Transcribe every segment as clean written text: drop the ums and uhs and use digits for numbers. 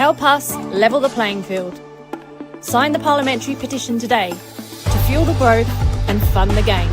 Help us level the playing field. Sign the parliamentary petition today to fuel the growth and fund the gain.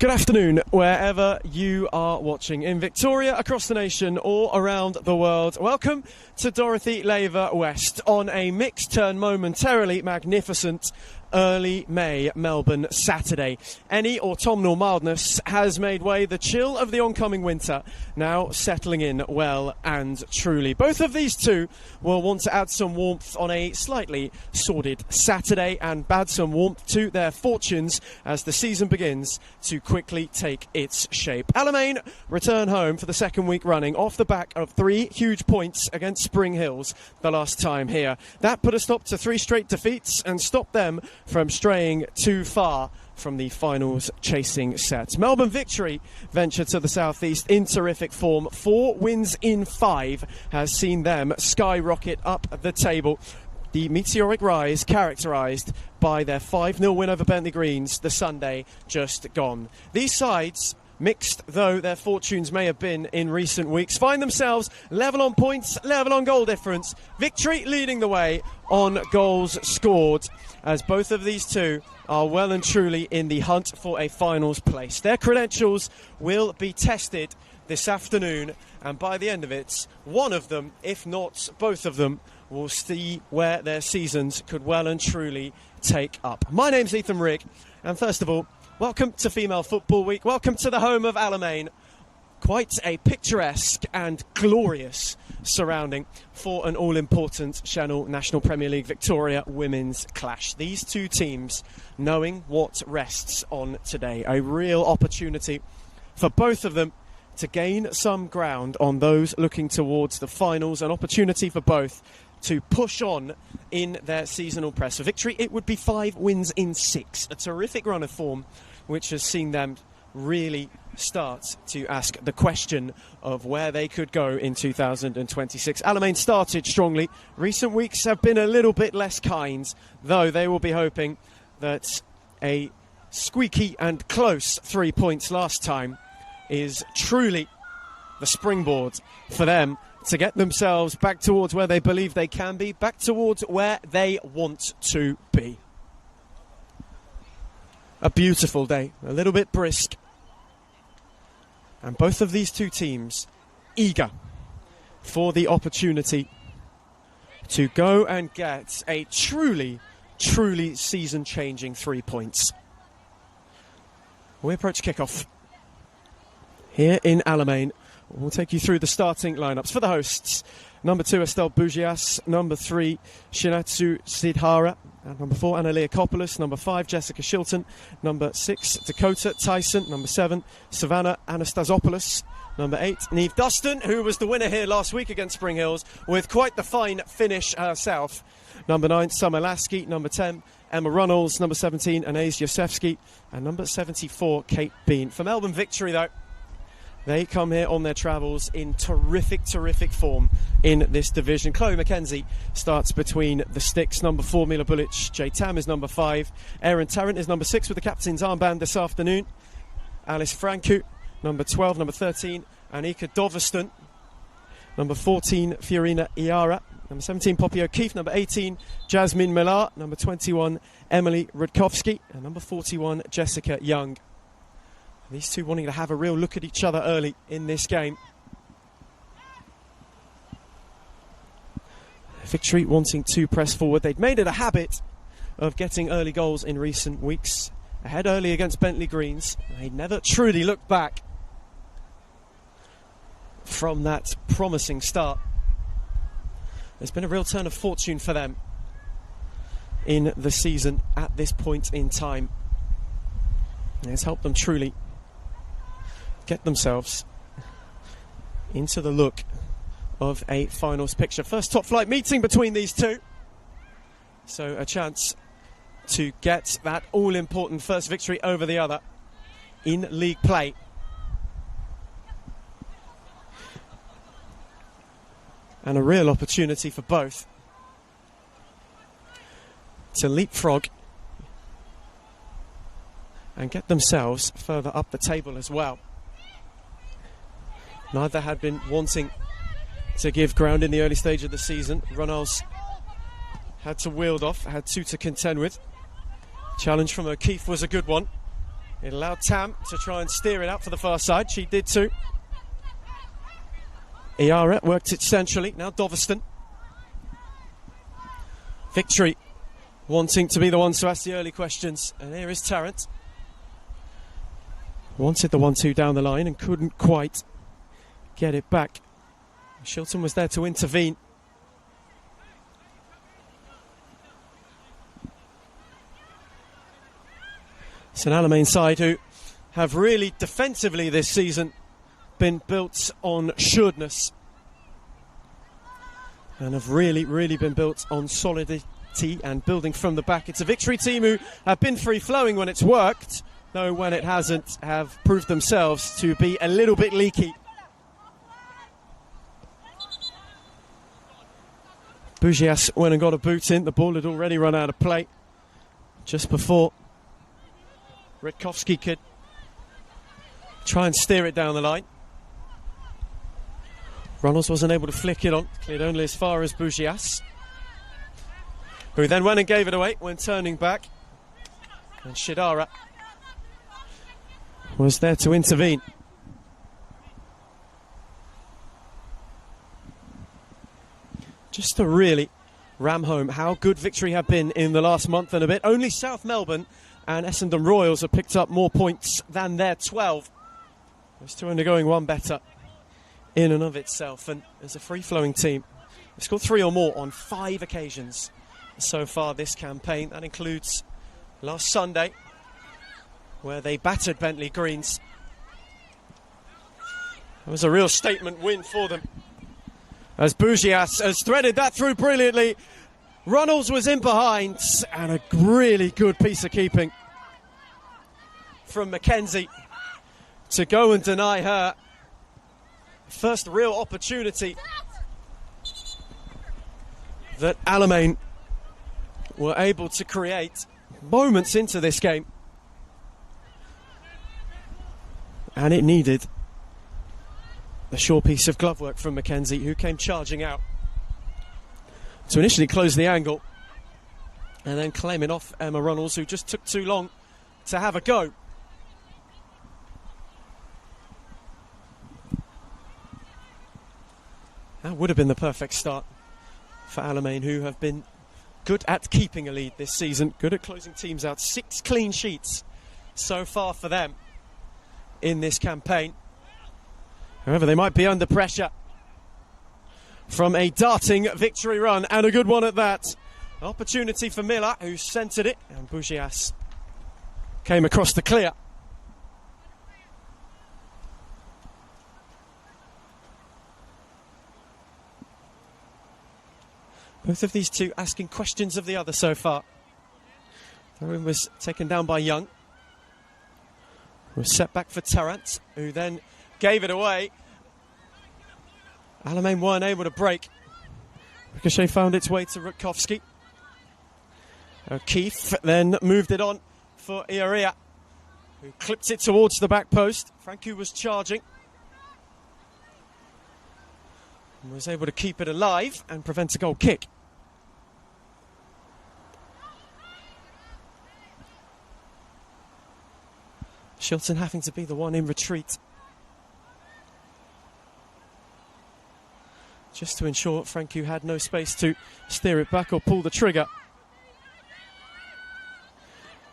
Good afternoon, wherever you are watching, in Victoria, across the nation, or around the world. Welcome to Dorothy Laver West on a mixed turn, momentarily magnificent early May Melbourne Saturday. Any autumnal mildness has made way. The chill of the oncoming winter now settling in well and truly. Both of these two will want to add some warmth on a slightly sordid Saturday and add some warmth to their fortunes as the season begins to quickly take its shape. Alamein return home for the second week running off the back of 3 huge points against Spring Hills the last time here. That put a stop to 3 straight defeats and stopped them from straying too far from the finals chasing set. Melbourne Victory venture to the southeast in terrific form. 4 wins in 5 has seen them skyrocket up the table. The meteoric rise characterised by their 5-0 win over Bentley Greens the Sunday just gone. These sides, mixed though their fortunes may have been in recent weeks, find themselves level on points, level on goal difference. Victory leading the way on goals scored, as both of these two are well and truly in the hunt for a finals place. Their credentials will be tested this afternoon, and by the end of it, one of them, if not both of them, will see where their seasons could well and truly take up. My name's Ethan Rigg, and first of all, welcome to Female Football Week. Welcome to the home of Alamein. Quite a picturesque and glorious surrounding for an all-important Senol National Premier League Victoria women's clash. These two teams knowing what rests on today. A real opportunity for both of them to gain some ground on those looking towards the finals. An opportunity for both to push on in their seasonal press. For Victory, it would be 5 wins in 6. A terrific run of form which has seen them really start to ask the question of where they could go in 2026. Alamein started strongly. Recent weeks have been a little bit less kind, though they will be hoping that a squeaky and close 3 points last time is truly the springboard for them to get themselves back towards where they believe they can be, back towards where they want to be. A beautiful day, a little bit brisk, and both of these two teams eager for the opportunity to go and get a truly season-changing 3 points. We approach kickoff here in Alamein. We'll take you through the starting lineups for the hosts. Number 2, Estelle Bougias. Number 3, Shinatsu Sidhara. And number 4, Anna Leakopoulos. Number 5, Jessica Shilton. Number 6, Dakota Tyson. Number 7, Savannah Anastasopoulos. Number 8, Niamh Dustin, who was the winner here last week against Spring Hills with quite the fine finish herself. Number 9, Summer Lasky. Number 10, Emma Runnels. Number 17, Anais Yosefsky. And number 74, Kate Bean. For Melbourne Victory, though, they come here on their travels in terrific form in this division. Chloe McKenzie starts between the sticks. Number 4, Mila Bulic. Jay Tam is number 5. Erin Tarrant is number 6 with the captain's armband this afternoon. Alice Francu, number 12. Number 13, Anika Doveston. Number 14, Fiorina Iara. Number 17, Poppy O'Keefe. Number 18, Jasmine Millar. Number 21, Emily Rudkowski. And number 41, Jessica Young. These two wanting to have a real look at each other early in this game. Victory wanting to press forward. They'd made it a habit of getting early goals in recent weeks. Ahead early against Bentley Greens. They never truly looked back from that promising start. There's been a real turn of fortune for them in the season at this point in time. It's helped them truly get themselves into the look of a finals picture. First top flight meeting between these two, so a chance to get that all-important first victory over the other in league play. And a real opportunity for both to leapfrog and get themselves further up the table as well. Neither had been wanting to give ground in the early stage of the season. Runnels had to wield off, had 2 to contend with. Challenge from O'Keefe was a good one. It allowed Tam to try and steer it out for the far side. She did too. Iara worked it centrally. Now Doveston. Victory wanting to be the ones to ask the early questions. And here is Tarrant. Wanted the 1-2 down the line and couldn't quite get it back. Shilton was there to intervene. It's an Alamein side who have really defensively this season been built on sureness and have really been built on solidity and building from the back. It's a Victory team who have been free-flowing when it's worked, though when it hasn't have proved themselves to be a little bit leaky. Bugias went and got a boot in. The ball had already run out of play just before Rutkowski could try and steer it down the line. Runnels wasn't able to flick it on, cleared only as far as Bugias, who then went and gave it away when turning back. And Shidara was there to intervene. Just to really ram home how good Victory have been in the last month and a bit. Only South Melbourne and Essendon Royals have picked up more points than their 12. Those two only going one better in and of itself. And as a free-flowing team, they've scored 3 or more on 5 occasions so far this campaign. That includes last Sunday, where they battered Bentley Greens. It was a real statement win for them, as Bugias has threaded that through brilliantly. Runnels was in behind, and a really good piece of keeping from Mackenzie to go and deny her first real opportunity that Alamein were able to create moments into this game. And it needed a sure piece of glove work from Mackenzie, who came charging out to initially close the angle and then claiming off Emma Runnels, who just took too long to have a go. That would have been the perfect start for Alamein, who have been good at keeping a lead this season, good at closing teams out. 6 clean sheets so far for them in this campaign. However, they might be under pressure from a darting Victory run, and a good one at that. Opportunity for Miller, who centred it, and Bugias came across the clear. Both of these two asking questions of the other so far. Throw-in was taken down by Young. Was set back for Tarrant, who then gave it away. Alamein weren't able to break. Ricochet found its way to Rutkowski. O'Keefe then moved it on for Iarea, who clipped it towards the back post. Franku was charging and was able to keep it alive and prevent a goal kick. Shilton having to be the one in retreat, just to ensure Franku had no space to steer it back or pull the trigger.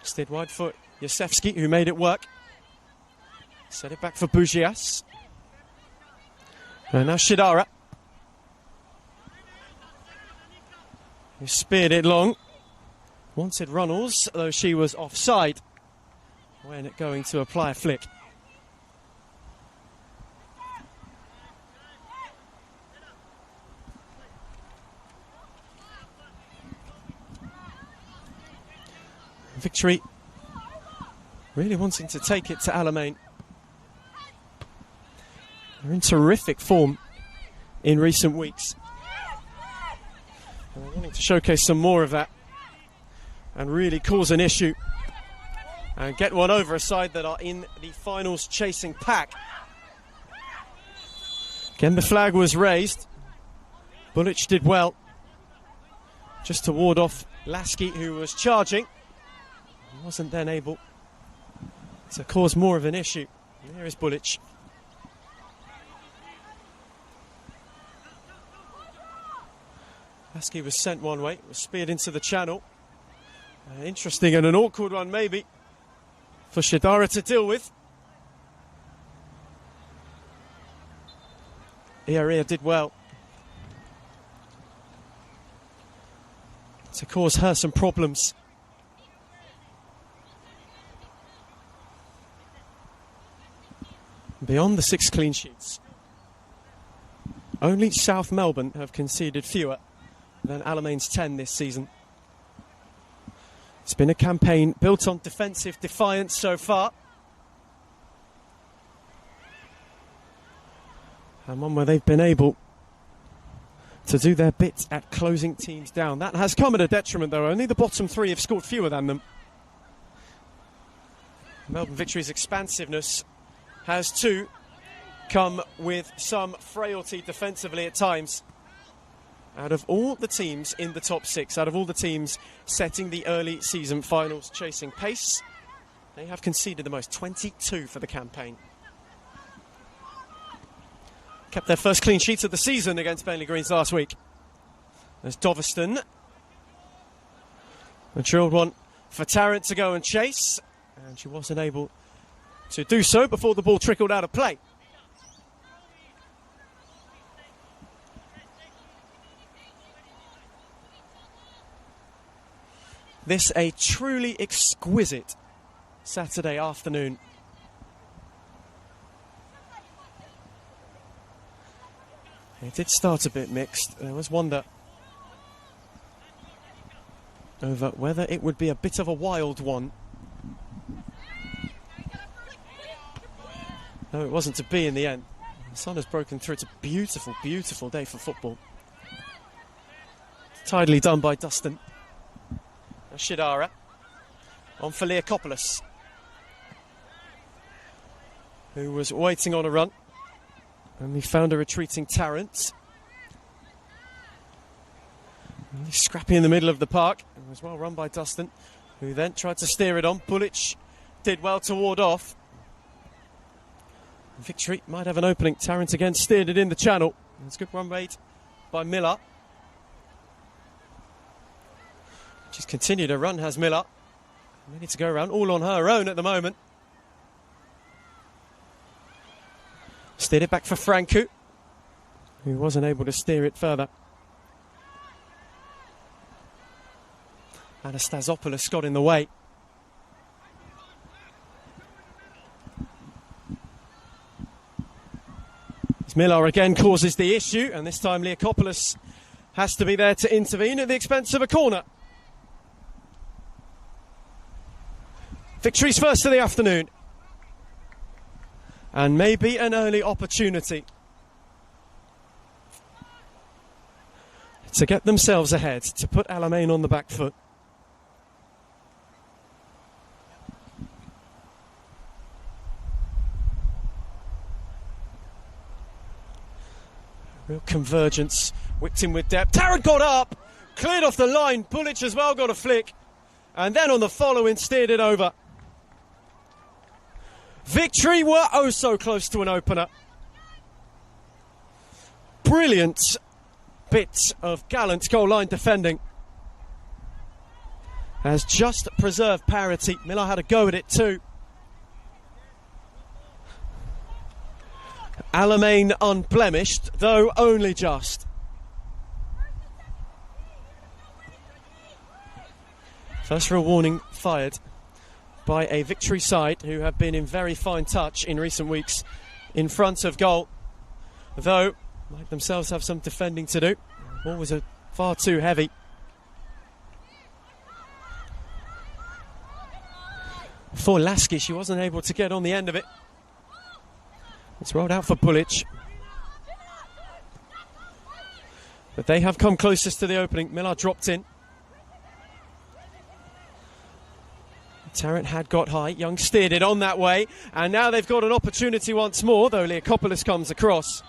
Steered wide for Yosefsky, who made it work. Set it back for Bugias. And now Shidara, who speared it long. Wanted Runnels, though she was offside when going to apply a flick. Victory really wanting to take it to Alamein. They're in terrific form in recent weeks, and they're wanting to showcase some more of that and really cause an issue and get one over a side that are in the finals chasing pack. Again, the flag was raised. Bulic did well just to ward off Lasky, who was charging. Wasn't then able to cause more of an issue. And there is Bulic. Lasky was sent one way, was speared into the channel. Interesting and an awkward one maybe for Shidara to deal with. Ia did well to cause her some problems. Beyond the 6 clean sheets, only South Melbourne have conceded fewer than Alamein's 10 this season. It's been a campaign built on defensive defiance so far, and one where they've been able to do their bit at closing teams down. That has come at a detriment though. Only the bottom 3 have scored fewer than them. Melbourne Victory's expansiveness has too come with some frailty defensively at times. Out of all the teams in the top 6, out of all the teams setting the early season finals chasing pace, they have conceded the most, 22 for the campaign. Kept their first clean sheet of the season against Burnley Greens last week. There's Doveston. A drilled one for Tarrant to go and chase, and she wasn't able to do so before the ball trickled out of play. This a truly exquisite Saturday afternoon. It did start a bit mixed. There was wonder over whether it would be a bit of a wild one. No, it wasn't to be in the end. The sun has broken through. It's a beautiful, beautiful day for football. Tidily done by Dustin. Shidara on for Leakopoulos, who was waiting on a run, and he found a retreating Tarrant. Scrappy in the middle of the park. It was well run by Dustin, who then tried to steer it on. Bulic did well to ward off. Victory might have an opening. Tarrant again steered it in the channel. It's a good run made by Miller. She's continued her run, has Miller. Ready to go around, all on her own at the moment. Steered it back for Francu, who wasn't able to steer it further. Anastasopoulos got in the way. Miller again causes the issue, and this time Leakopoulos has to be there to intervene at the expense of a corner. Victory's first of the afternoon, and maybe an early opportunity to get themselves ahead, to put Alamein on the back foot. Real convergence, whipped in with depth. Tarrant got up, cleared off the line. Bulic as well got a flick, and then on the following steered it over. Victory were oh so close to an opener. Brilliant bit of gallant goal line defending. Has just preserved parity. Miller had a go at it too. Alamein unblemished, though only just. First real warning fired by a Victory side who have been in very fine touch in recent weeks in front of goal, though might themselves have some defending to do. The ball was far too heavy. For Lasky, she wasn't able to get on the end of it. It's rolled out for Bulic, but they have come closest to the opening. Miller dropped in. Tarrant had got high. Young steered it on that way, and now they've got an opportunity once more, though Leakopoulos comes across.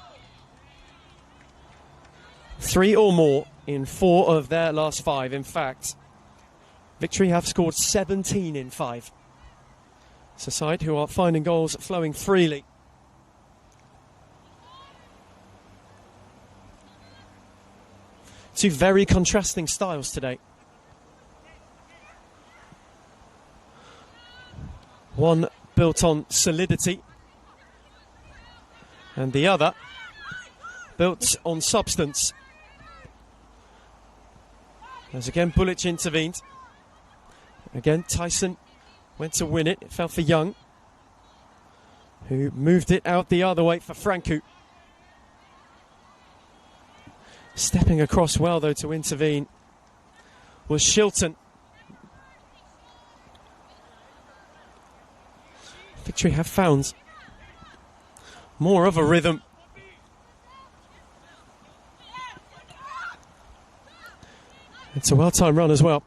3 or more in 4 of their last 5. In fact, Victory have scored 17 in 5. It's a side who are finding goals flowing freely. Two very contrasting styles today. One built on solidity, and the other built on substance. As again Bulic intervened. Again Tyson went to win it. It fell for Young, who moved it out the other way for Franku. Stepping across well though to intervene was Shilton. Victory have found more of a rhythm. It's a well-timed run as well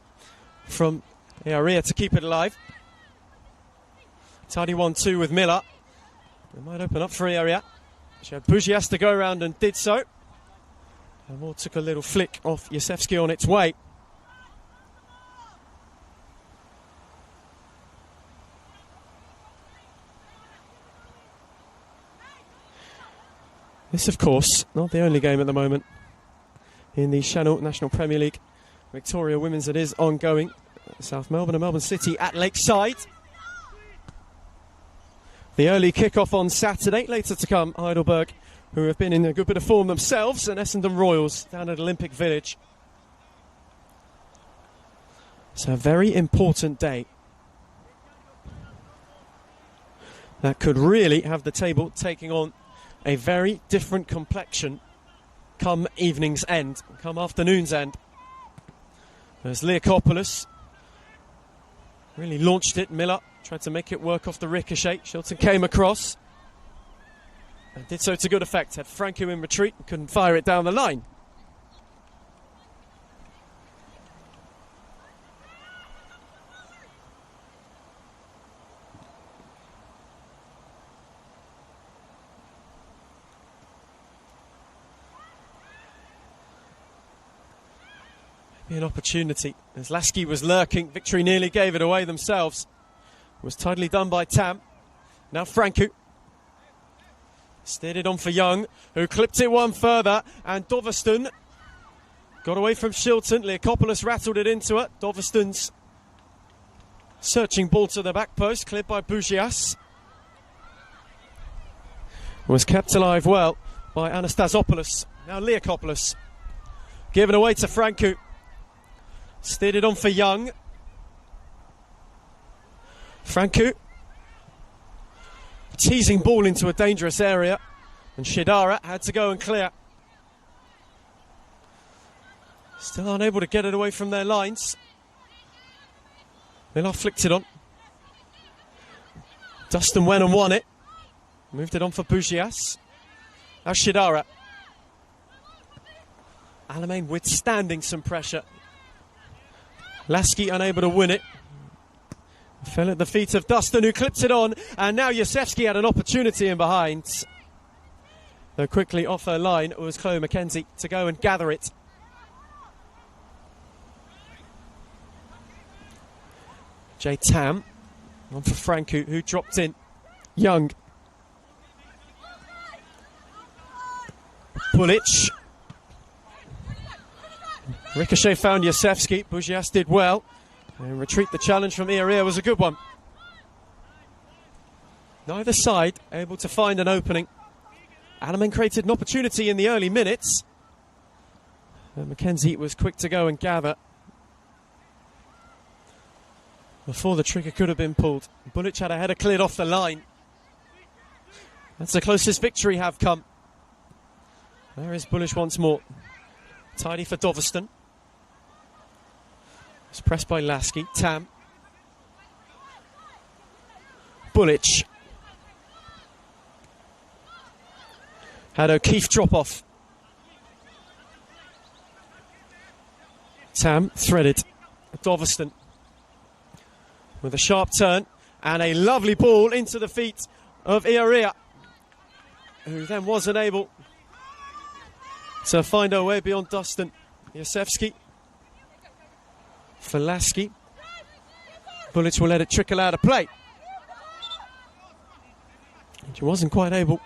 from Area to keep it alive. Tidy 1-2 with Miller. It might open up for Area. She had Bugias to go around and did so. And Moore took a little flick off Yasevski on its way. This, of course, not the only game at the moment in the Senol National Premier League. Victoria Women's, it is ongoing. South Melbourne and Melbourne City at Lakeside. The early kick-off on Saturday. Later to come, Heidelberg, who have been in a good bit of form themselves, and Essendon Royals down at Olympic Village. It's a very important day. That could really have the table taking on a very different complexion come evening's end, come afternoon's end. As Leakopoulos really launched it, Miller tried to make it work off the ricochet. Shilton came across and did so to good effect. Had Franku in retreat and couldn't fire it down the line. An opportunity as Lasky was lurking. Victory nearly gave it away themselves. It was tidily done by Tam. Now Franku steered it on for Young, who clipped it one further, and Doveston got away from Shilton. Leakopoulos rattled it into it. Doveston's searching ball to the back post, cleared by Bugias. Was kept alive well by Anastasopoulos. Now Leakopoulos given away to Franku. Steered it on for Young. Franku teasing ball into a dangerous area, and Shidara had to go and clear. Still unable to get it away from their lines. Miller flicked it on. Dustin went and won it. Moved it on for Bugias. Now Shidara. Alamein withstanding some pressure. Lasky unable to win it. Fell at the feet of Dustin, who clips it on, and now Yasevski had an opportunity in behind. Though quickly off her line, it was Chloe McKenzie to go and gather it. Jay Tam on for Franku, who dropped in. Young. Bulic. Ricochet found Yasevski. Bugias did well. And retreat the challenge from Area was a good one. Neither side able to find an opening. Alamein created an opportunity in the early minutes. And McKenzie was quick to go and gather before the trigger could have been pulled. Bulic had a header cleared off the line. That's the closest victory have come. There is Bulic once more. Tidy for Doveston. It's pressed by Lasky. Tam. Bulic. Had O'Keefe drop off. Tam threaded. Doveston with a sharp turn and a lovely ball into the feet of Area, who then wasn't able to find her way beyond Dustin. Yasevski for Lasky. Bulic will let it trickle out of play. She wasn't quite able.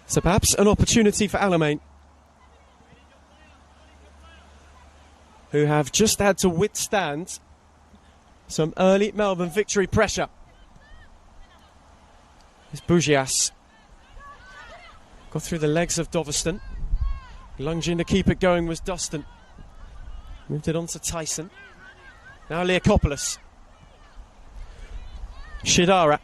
So perhaps an opportunity for Alamein, who have just had to withstand some early Melbourne victory pressure. It's Bugias. Got through the legs of Doveston. Lunging to keep it going was Dustin. Moved it on to Tyson. Now Leakopoulos. Shidara.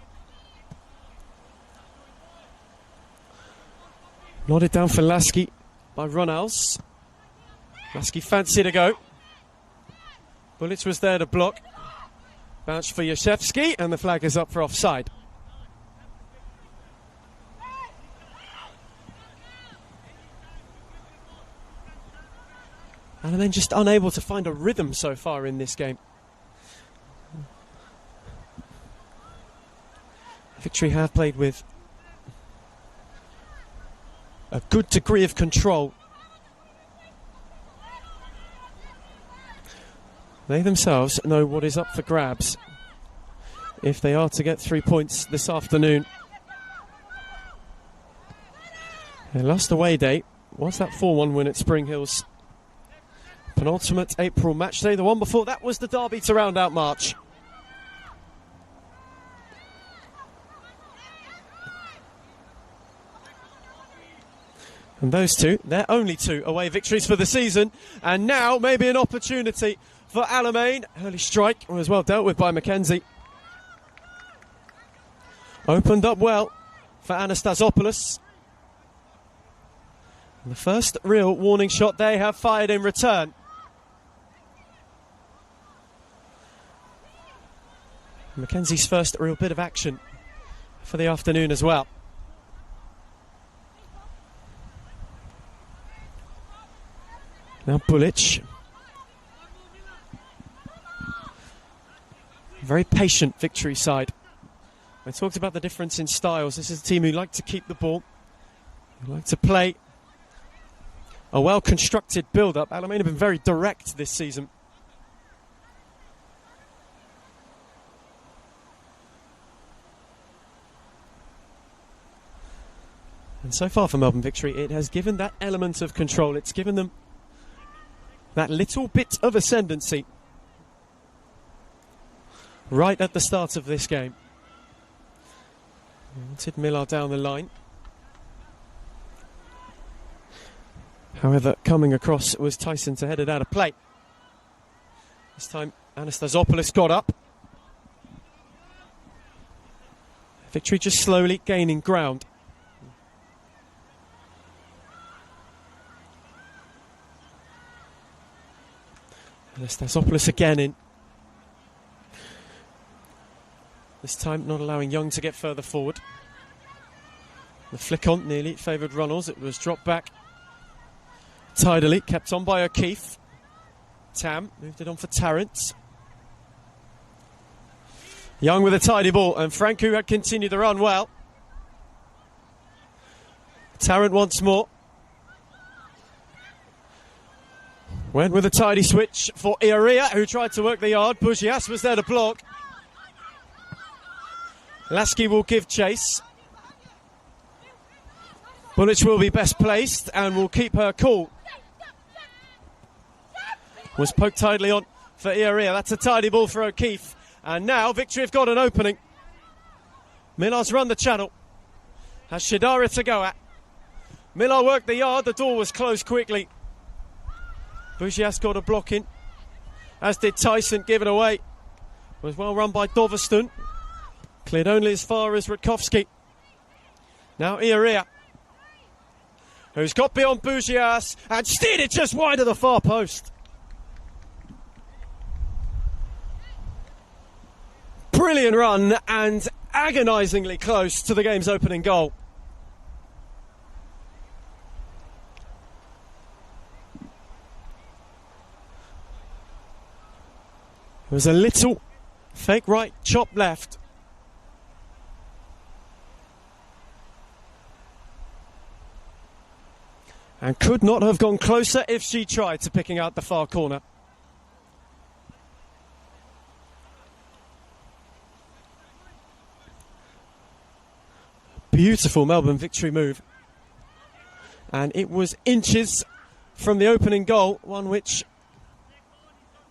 Nodded down for Lasky by Runnels. Lasky fancied a go. Bullets was there to block. Bounce for Yashevsky, and the flag is up for offside. And then just unable to find a rhythm so far in this game. Victory have played with a good degree of control. They themselves know what is up for grabs if they are to get 3 points this afternoon. Their last away day was that 4-1 win at Spring Hills. Penultimate April match day. The one before that was the derby to round out March. And those two, they're only 2 away victories for the season. And now maybe an opportunity for Alamein. Early strike was well dealt with by Mackenzie. Opened up well for Anastasopoulos. And the first real warning shot they have fired in return. Mackenzie's first real bit of action for the afternoon as well. Now Bulic. Very patient victory side. I talked about the difference in styles. This is a team who like to keep the ball, who like to play a well-constructed build-up. Alamein have been very direct this season. And so far for Melbourne Victory, it has given that element of control. It's given them that little bit of ascendancy right at the start of this game. Wanted Millar down the line. However, coming across was Tyson to head it out of play. This time Anastasopoulos got up. Victory just slowly gaining ground. Anastasopoulos again in. This time not allowing Young to get further forward. The flick on nearly favoured Runnels. It was dropped back tidily, kept on by O'Keefe. Tam moved it on for Tarrant. Young with a tidy ball, and Franco had continued the run well. Tarrant once more. Went with a tidy switch for Iarea, who tried to work the yard. Bugias was there to block. Lasky will give chase. Bulic will be best placed and will keep her cool. Was poked tidily on for Iarea. That's a tidy ball for O'Keefe. And now Victory have got an opening. Millar's run the channel. Has Shidara to go at. Millar worked the yard. The door was closed quickly. Bugias got a block in, as did Tyson, given away. Was well run by Doveston. Cleared only as far as Rutkowski. Now Iarea, who's got beyond Bugias and steered it just wide of the far post. Brilliant run and agonisingly close to the game's opening goal. It was a little fake right, chop left. And could not have gone closer if she tried to picking out the far corner. beautiful Melbourne victory move. And it was inches from the opening goal, one which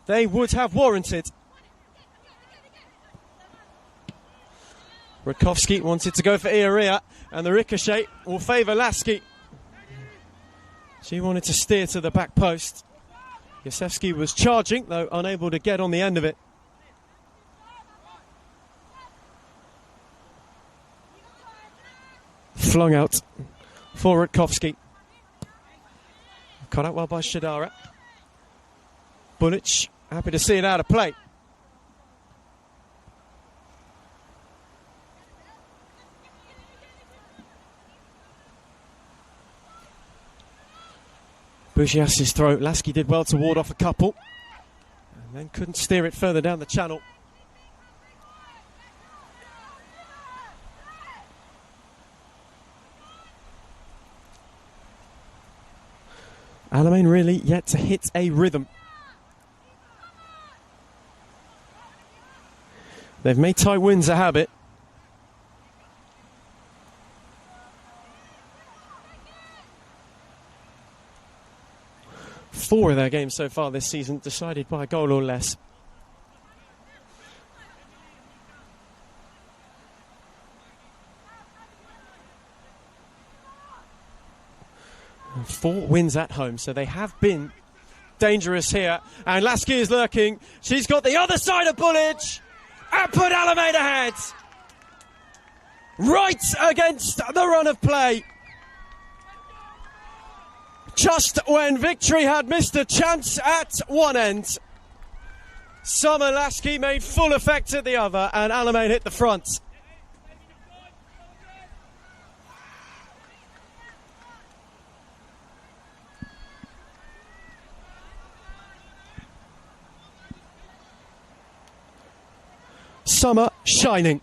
they would have warranted. Rakowski wanted to go for Ioria, and the ricochet will favour Lasky. She wanted to steer to the back post. Yosefsky was charging, though unable to get on the end of it. Flung out for Rakowski. Cut out well by Shadara. Bulic happy to see it out of play. Bugias's throw. Lasky did well to ward off a couple and then couldn't steer it further down the channel. Alamein really yet to hit a rhythm. They've made tight wins a habit. Four of their games so far this season decided by a goal or less. And 4 wins at home, so they have been dangerous here. And Lasky is lurking. She's got the other side of Bulic and put Alamein ahead. Right against the run of play. Just when victory had missed a chance at one end, Summer Lasky made full effect at the other, and Alamein hit the front. Summer shining.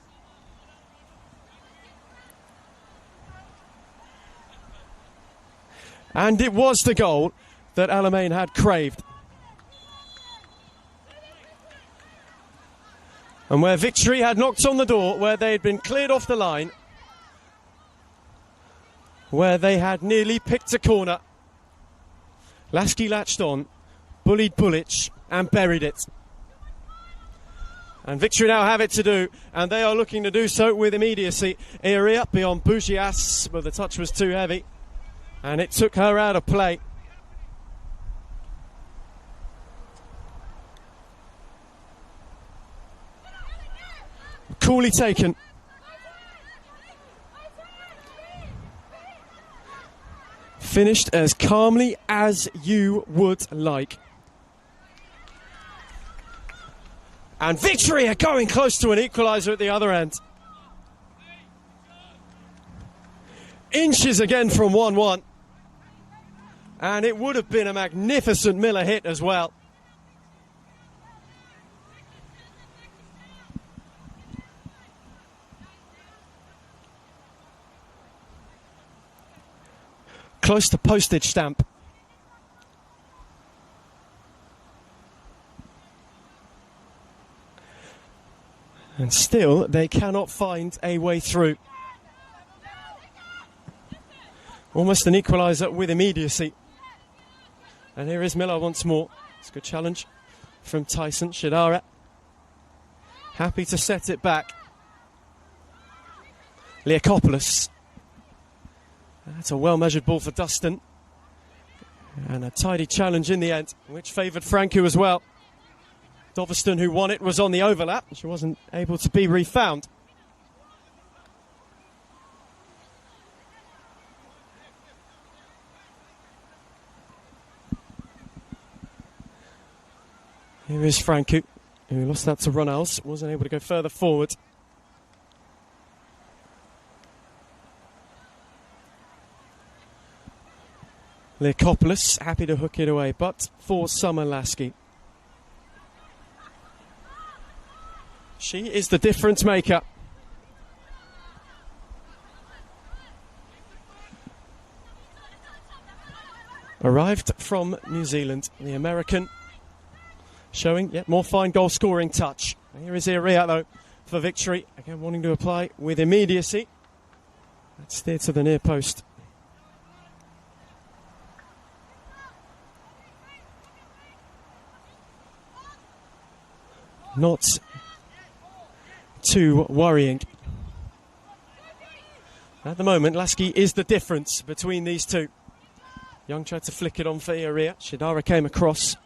And it was the goal that Alamein had craved. And where victory had knocked on the door, where they had been cleared off the line, where they had nearly picked a corner, Lasky latched on, bullied Bulic and buried it. And victory now have it to do, and they are looking to do so with immediacy. Erie up beyond Bugias, but the touch was too heavy. And it took her out of play. Coolly taken. Finished as calmly as you would like. And victory are going close to an equaliser at the other end. Inches again from 1-1. And it would have been a magnificent Miller hit as well. Close to postage stamp. And still, they cannot find a way through. Almost an equaliser with immediacy. And here is Miller once more. It's a good challenge from Tyson. Shadara happy to set it back. Leakopoulos. That's a well-measured ball for Dustin. And a tidy challenge in the end, which favoured Franku as well. Doveston, who won it, was on the overlap. She wasn't able to be refound. Here is Franku, who lost that to Ronalds, wasn't able to go further forward. Leakopoulos happy to hook it away, but for Summer Lasky. She is the difference maker. Arrived from New Zealand, the American, showing yet more fine goal scoring touch. Here is Iria though for victory, again wanting to apply with immediacy. That's steered to the near post. Not too worrying. At the moment, Lasky is the difference between these two. Young tried to flick it on for Iaria. Shidara came across.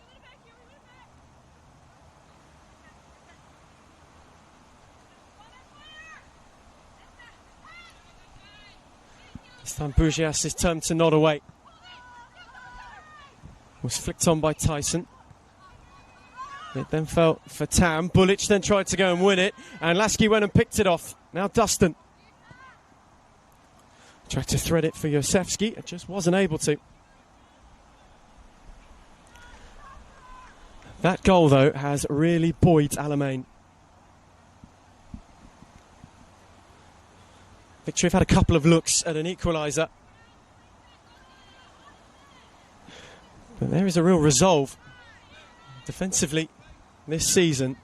This time Bugias' turn to nod away. Was flicked on by Tyson. It then fell for Tam. Bulic then tried to go and win it, and Lasky went and picked it off. Now Dustin tried to thread it for Yosefsky, it just wasn't able to. That goal, though, has really buoyed Alamein. Victory have had a couple of looks at an equaliser, but there is a real resolve defensively this season.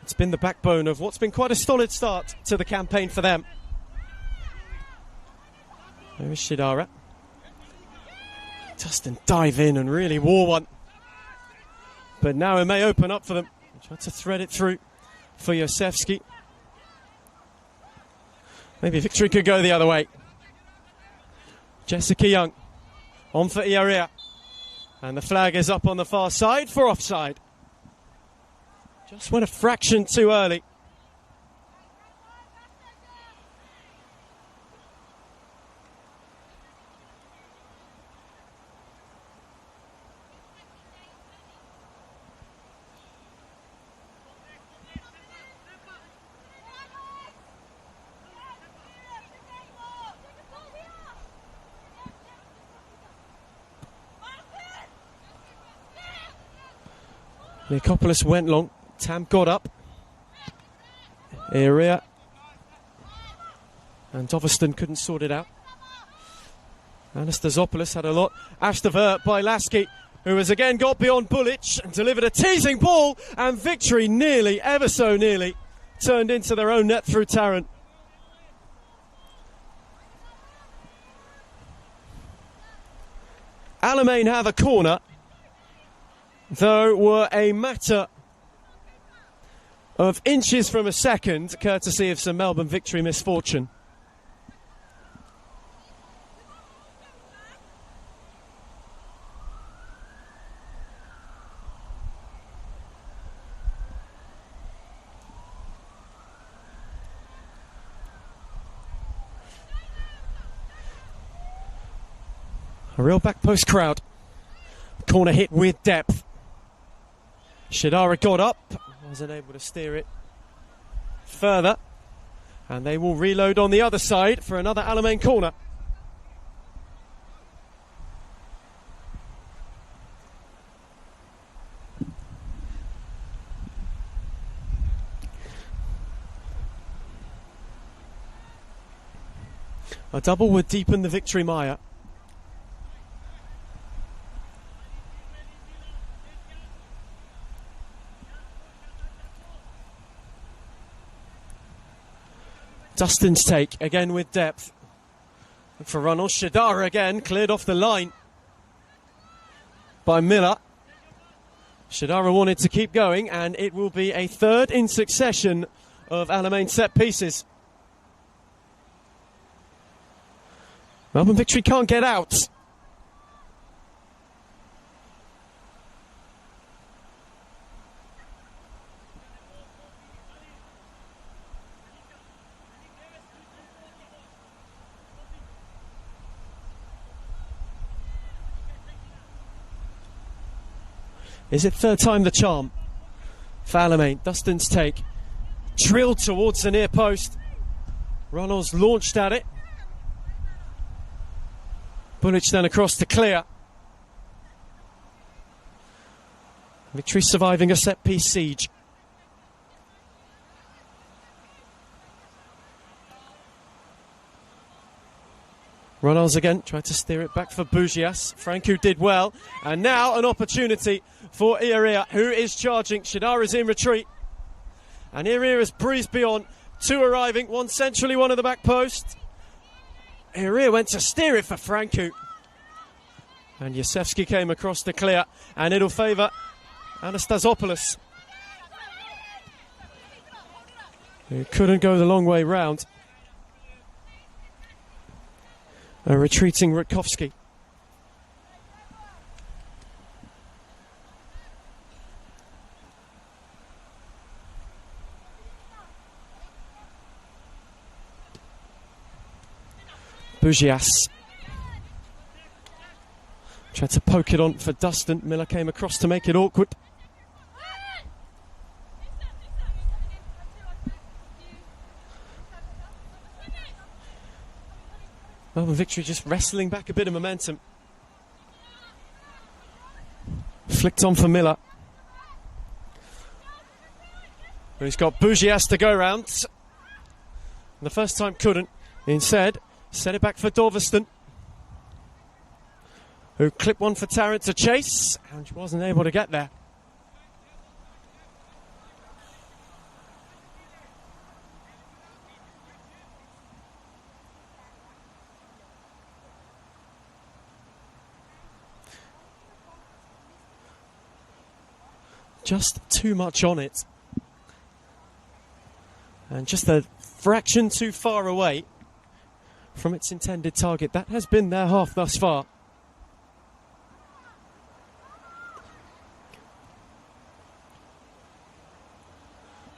It's been the backbone of what's been quite a solid start to the campaign for them. There is Shidara. Dustin dive in and really wore one. But now it may open up for them. Try to thread it through for Yosefsky. Maybe Victory could go the other way. Jessica Young on for Iaria. And the flag is up on the far side for offside. Just went a fraction too early. Niakopoulos went long. Tam got up. Area. And Doveston couldn't sort it out. Anastasopoulos had a lot. Ashtaver by Lasky, who has again got beyond Bulic and delivered a teasing ball. And Victory nearly, ever so nearly, turned into their own net through Tarrant. Alamein have a corner, though were a matter of inches from a second, courtesy of some Melbourne Victory misfortune. A real back post crowd. Corner hit with depth. Shidara got up, wasn't able to steer it further, and they will reload on the other side for another Alamein corner. A double would deepen the Victory mire. Dustin's take, again with depth. For Ronald, Shidara again, cleared off the line by Miller. Shidara wanted to keep going, and it will be a third in succession of Alamein set pieces. Melbourne Victory can't get out. Is it third time the charm for Alamein? Dustin's take. Drilled towards the near post. Ronalds launched at it. Bulic then across to clear. Victory surviving a set-piece siege. Ronalds again, tried to steer it back for Bugias. Franco did well. And now an opportunity for Iaria, who is charging. Shidara's in retreat. And Iaria has breezed beyond. Two arriving, one centrally, one at the back post. Iria went to steer it for Franku. And Yosefsky came across to clear, and it'll favour Anastasopoulos. He couldn't go the long way round. A retreating Rutkowski. Bugias tried to poke it on for Dustin. Miller came across to make it awkward. Melbourne Victory just wrestling back a bit of momentum. Flicked on for Miller. He's got Bugias to go round. The first time couldn't. Instead, set it back for Doveston, who clipped one for Tarrant to chase, and she wasn't able to get there. Just too much on it. And just a fraction too far away from its intended target. That has been their half thus far.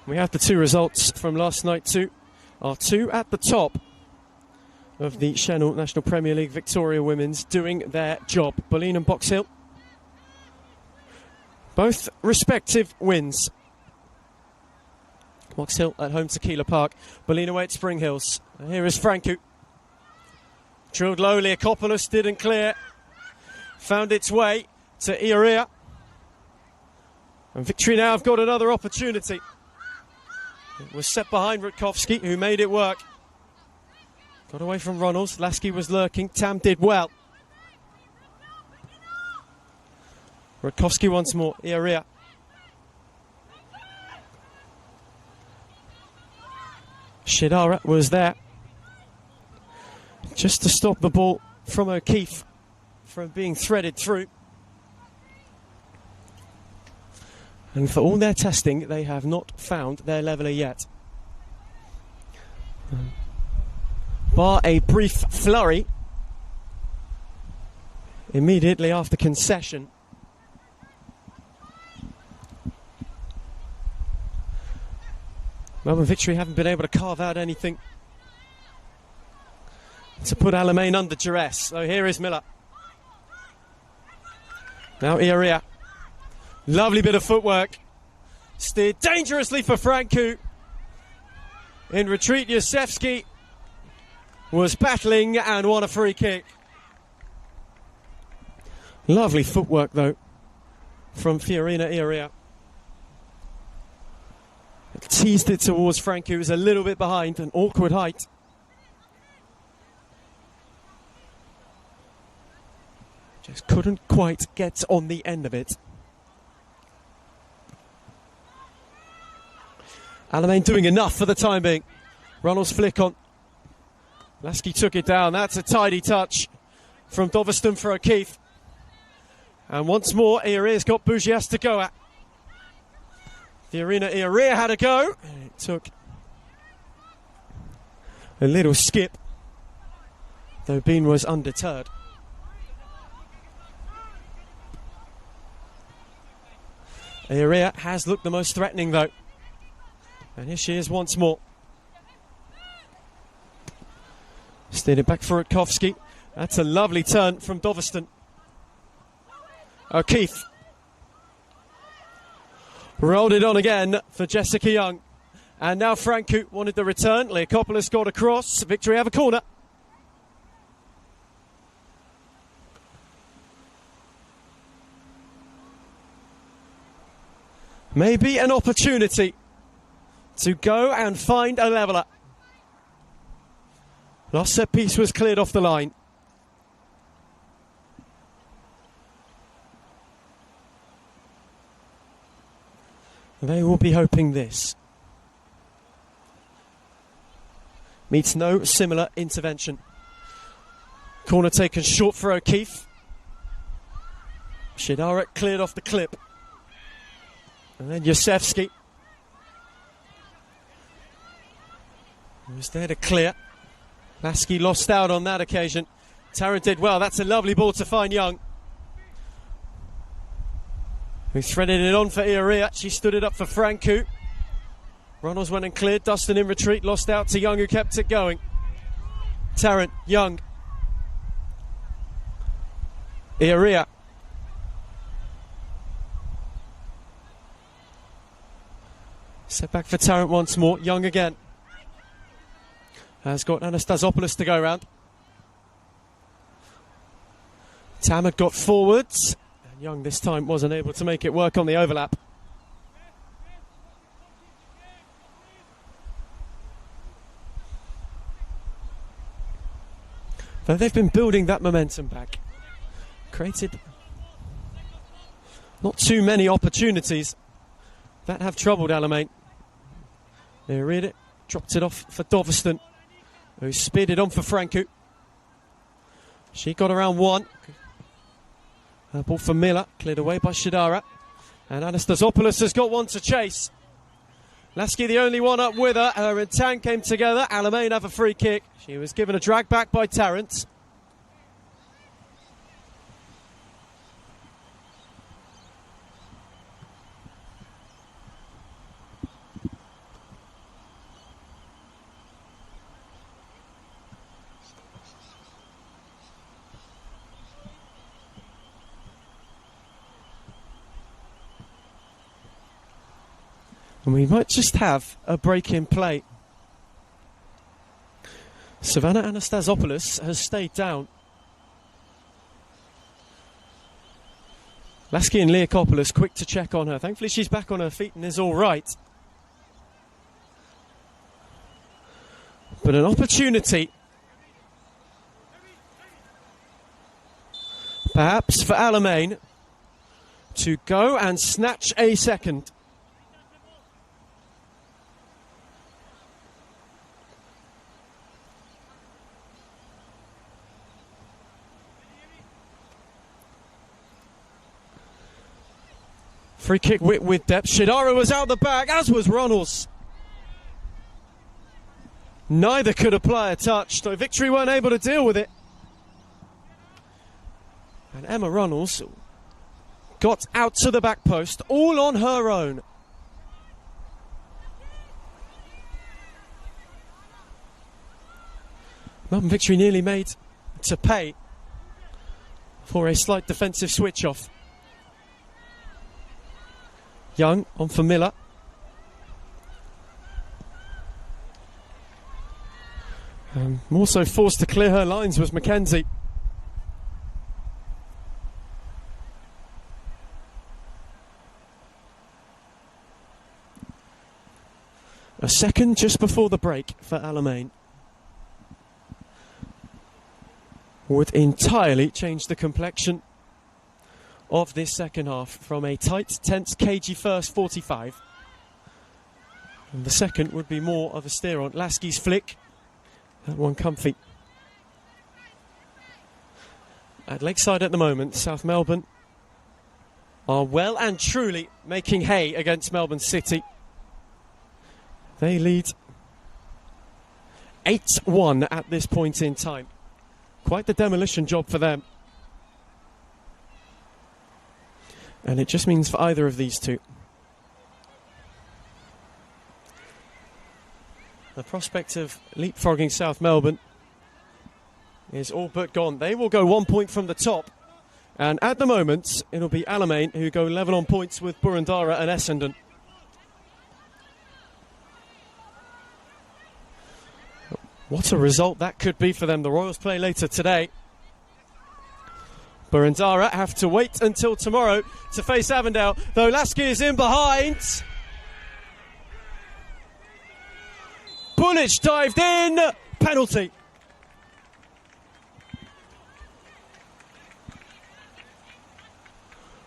We have the two results from last night too. Our two at the top of the Senol National Premier League Victoria Women's doing their job. Bulleen and Box Hill. Both respective wins. Box Hill at home to Keeler Park. Bulleen away at Spring Hills. And here is Franku. Drilled lowly, Akopoulos didn't clear. Found its way to Iria. And Victory now have got another opportunity. It was set behind Rutkowski, who made it work. Got away from Ronalds. Lasky was lurking. Tam did well. Rutkowski once more. Iria. Shidara was there just to stop the ball from O'Keefe from being threaded through. And for all their testing, they have not found their leveller yet. Bar a brief flurry immediately after concession. Melbourne Victory haven't been able to carve out anything to put Alamein under duress. So here is Miller. Now Iria. Lovely bit of footwork. Steered dangerously for Franku. In retreat, Yosefsky was battling and won a free kick. Lovely footwork though from Fiorina Iria. Teased it towards Franku, who was a little bit behind, an awkward height. Just couldn't quite get on the end of it. Alamein doing enough for the time being. Ronald's flick on. Lasky took it down. That's a tidy touch from Doveston for O'Keefe. And once more, Iaria's got Bugias to go at. The arena Iria had a go. And it took a little skip, though Bean was undeterred. Iria has looked the most threatening though. And here she is once more. Steered it back for Rutkowski. That's a lovely turn from Doveston. O'Keefe. Rolled it on again for Jessica Young. And now Franku wanted the return. Leakopoulos got across. Victory have a corner. Maybe an opportunity to go and find a leveller. Last set piece was cleared off the line. They will be hoping this meets no similar intervention Corner taken short for O'Keefe. Shidara cleared off the clip. And then Yosefsky was there to clear. Lasky lost out on that occasion. Tarrant did well. That's a lovely ball to find Young, who threaded it on for Ioria. She stood it up for Francu. Runnels went and cleared. Dustin in retreat, lost out to Young, who kept it going. Tarrant, Young, Ioria. Set back for Tarrant once more. Young again. Has got Anastasopoulos to go round. Tam had got forwards. And Young this time wasn't able to make it work on the overlap. Though they've been building that momentum back. Created not too many opportunities that have troubled Alamein. They read it, dropped it off for Doveston, who speared it on for Francu. She got around one. Her ball for Miller, cleared away by Shidara. And Anastasopoulos has got one to chase. Lasky the only one up with her. Her and Tan came together. Alamein have a free kick. She was given a drag back by Tarrant. And we might just have a break in play. Savannah Anastasopoulos has stayed down. Lasky and Leakopoulos quick to check on her. Thankfully she's back on her feet and is all right. But an opportunity, perhaps for Alamein, to go and snatch a second. Free kick with depth. Shidara was out the back, as was Runnels. Neither could apply a touch, so Victory weren't able to deal with it. And Emma Runnels got out to the back post, all on her own. Melbourne Victory nearly made to pay for a slight defensive switch off. Young on for Miller. Also forced to clear her lines was Mackenzie. A second just before the break for Alamein would entirely change the complexion of this second half from a tight, tense, cagey first 45. And the second would be more of a steer on. Lasky's flick, that one comfy. At Lakeside at the moment, South Melbourne are well and truly making hay against Melbourne City. They lead 8-1 at this point in time. Quite the demolition job for them. And it just means for either of these two, the prospect of leapfrogging South Melbourne is all but gone. They will go 1 point from the top. And at the moment, it'll be Alamein who go level on points with Boroondara and Essendon. What a result that could be for them. The Royals play later today. Boroondara have to wait until tomorrow to face Avondale, though Lasky is in behind. Bullich dived in, penalty.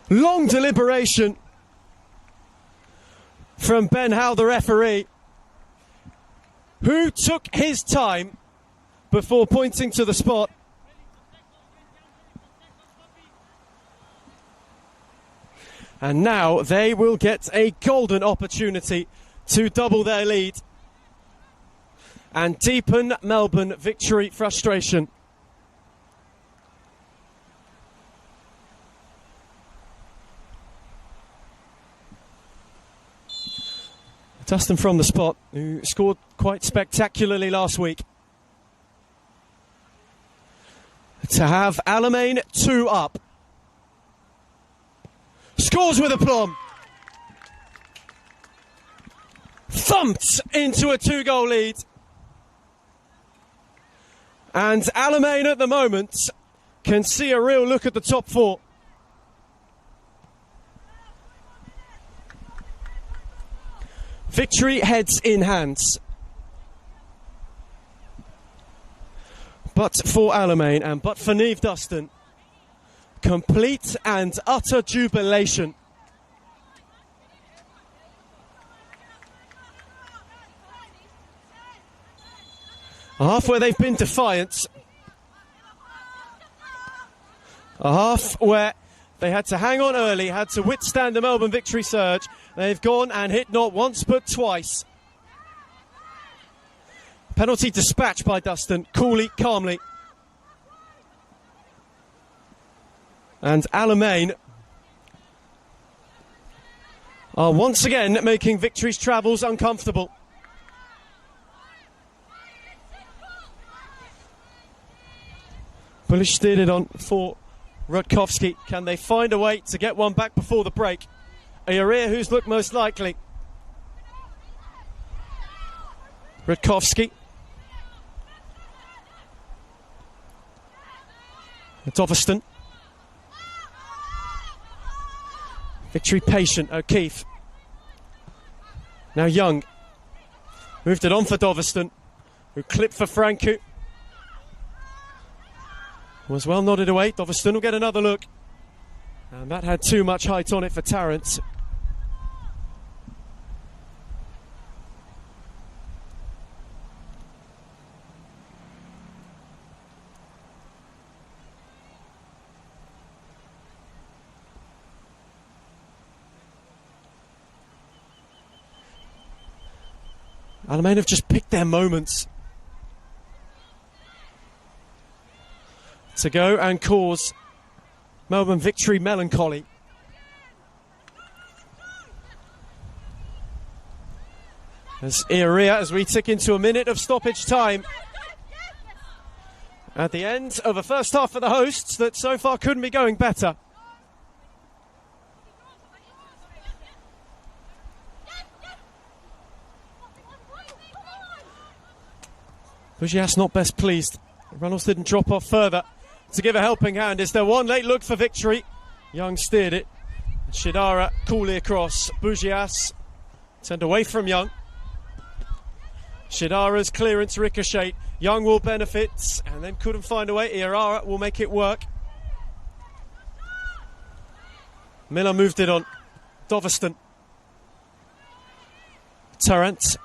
Long deliberation from Ben Howe, the referee, who took his time before pointing to the spot. And now they will get a golden opportunity to double their lead and deepen Melbourne victory frustration. Dustin from the spot, who scored quite spectacularly last week. To have Alamein 2 up. Scores with aplomb. Thumped into a 2-goal lead. And Alamein at the moment can see a real look at the top 4. Victory heads in hands. But for Alamein and but for Niamh Dustin, complete and utter jubilation. A half where they've been defiant. A half where they had to hang on early, had to withstand the Melbourne victory surge. They've gone and hit not once but twice. Penalty dispatched by Dustin, coolly, calmly. And Alamein are once again making victory's travels uncomfortable. Bullish steered it on for Rutkowski. Can they find a way to get one back before the break? Ioria, who's looked most likely. Rutkowski. Doveston. Victory patient, O'Keefe. Now Young. Moved it on for Doveston, who clipped for Franku. Was well nodded away. Doveston will get another look. And that had too much height on it for Tarrant. Alamein have just picked their moments to go and cause Melbourne victory melancholy. As Ioria, as we tick into a minute of stoppage time at the end of a first half for the hosts that so far couldn't be going better. Bugias not best pleased. Reynolds didn't drop off further to give a helping hand. Is there one late look for victory? Young steered it. Shidara coolly across. Bugias turned away from Young. Shidara's clearance ricochet. Young will benefit and then couldn't find a way. Ioria will make it work. Miller moved it on. Doveston. Tarrant.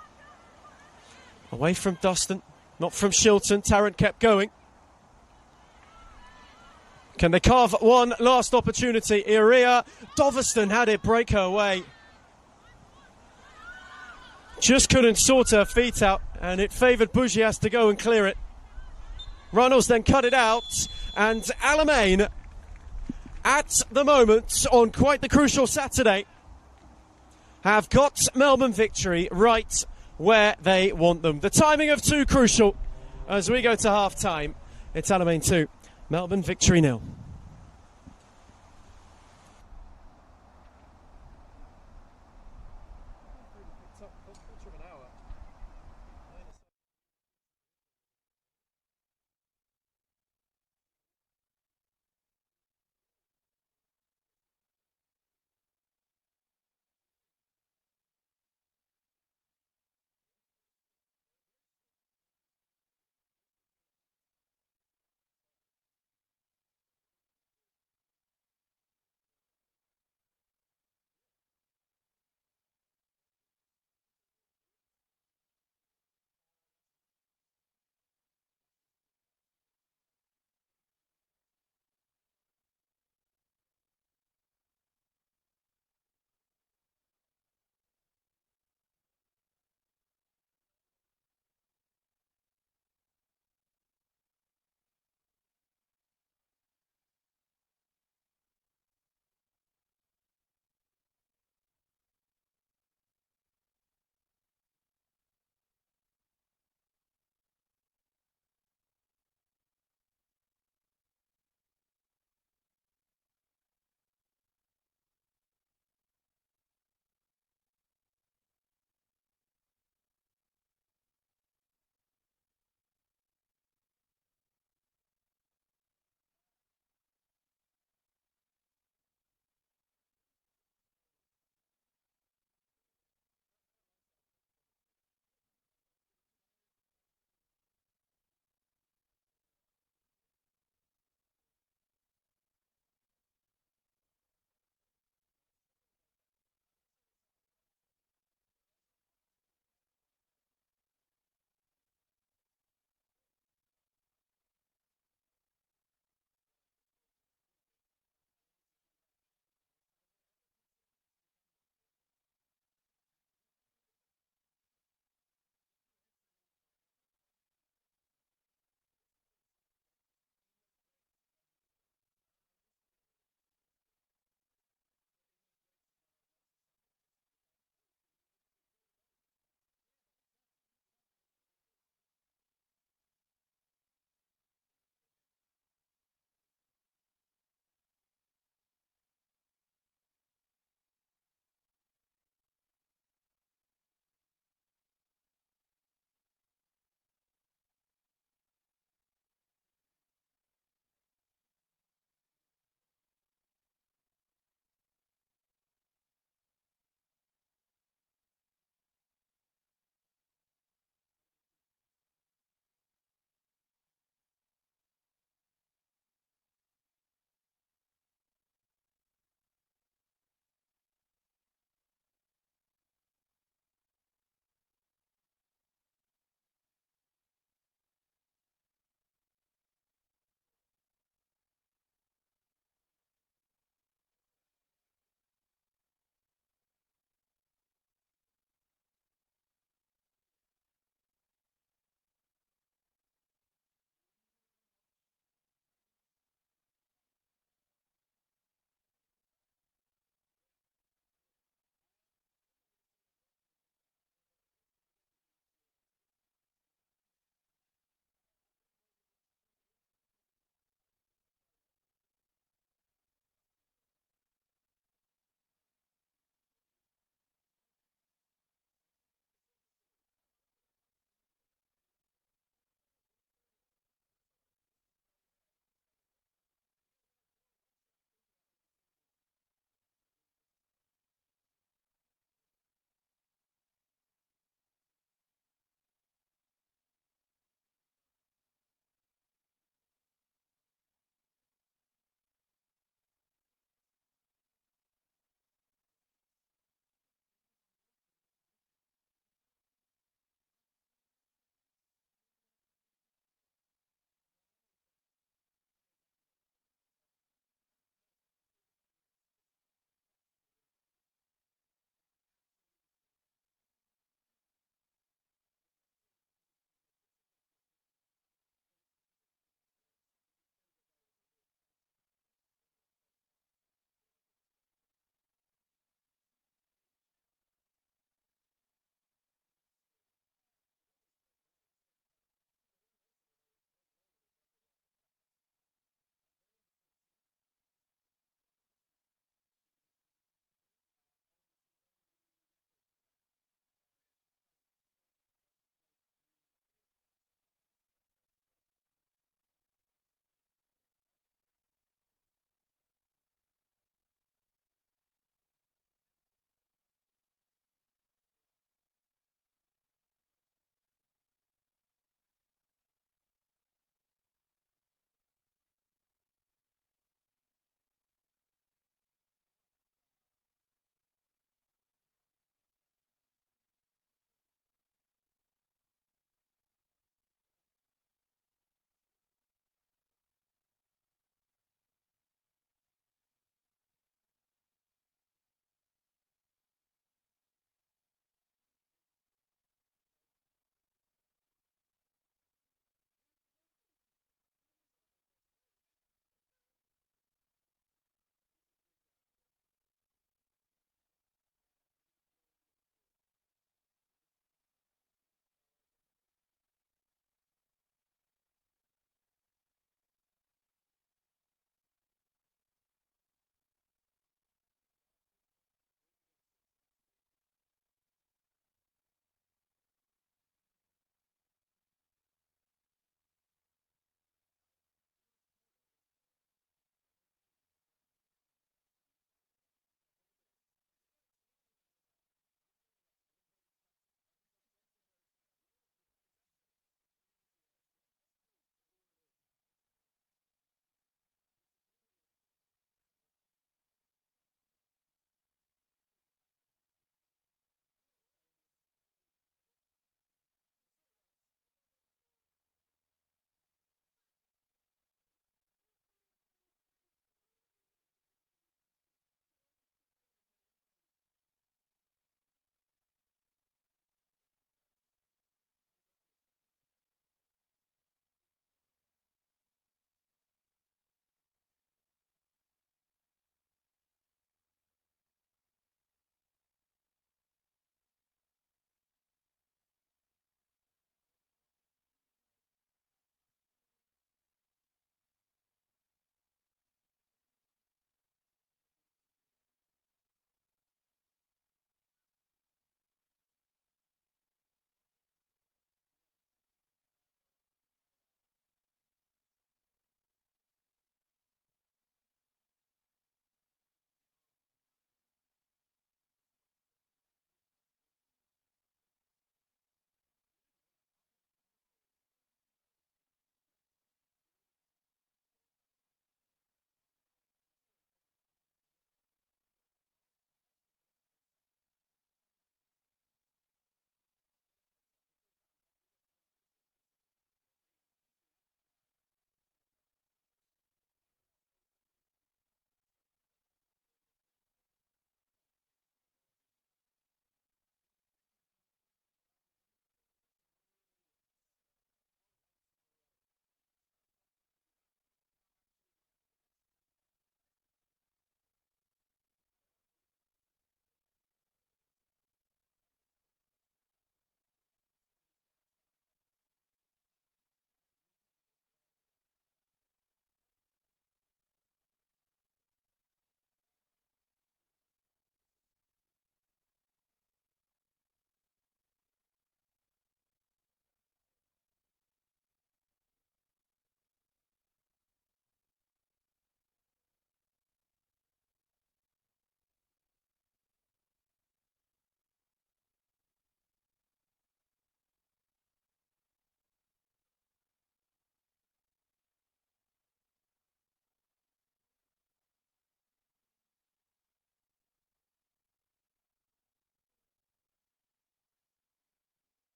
Away from Dustin. Not from Shilton. Tarrant kept going. Can they carve one last opportunity? Ioria. Doveston had it break her way. Just couldn't sort her feet out, and it favoured Bugias to go and clear it. Reynolds then cut it out, and Alamein, at the moment, on quite the crucial Saturday, have got Melbourne victory right where they want them. The timing of 2 crucial as we go to half-time. It's Alamein 2, Melbourne victory 0.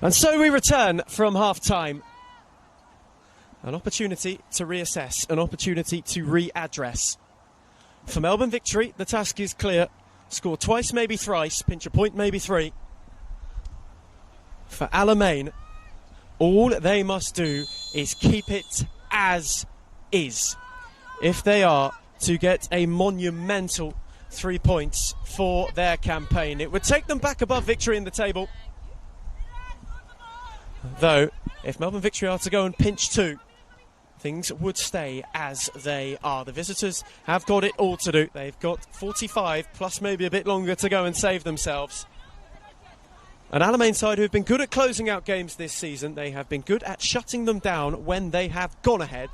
And so we return from half-time. An opportunity to reassess, an opportunity to readdress. For Melbourne Victory, the task is clear. Score twice, maybe thrice, pinch a point, maybe three. For Alamein, all they must do is keep it as is if they are to get a monumental 3 points for their campaign. It would take them back above Victory in the table. Though, if Melbourne Victory are to go and pinch two, things would stay as they are. The visitors have got it all to do. They've got 45 plus maybe a bit longer to go and save themselves. An Alamein side who've been good at closing out games this season. They have been good at shutting them down when they have gone ahead.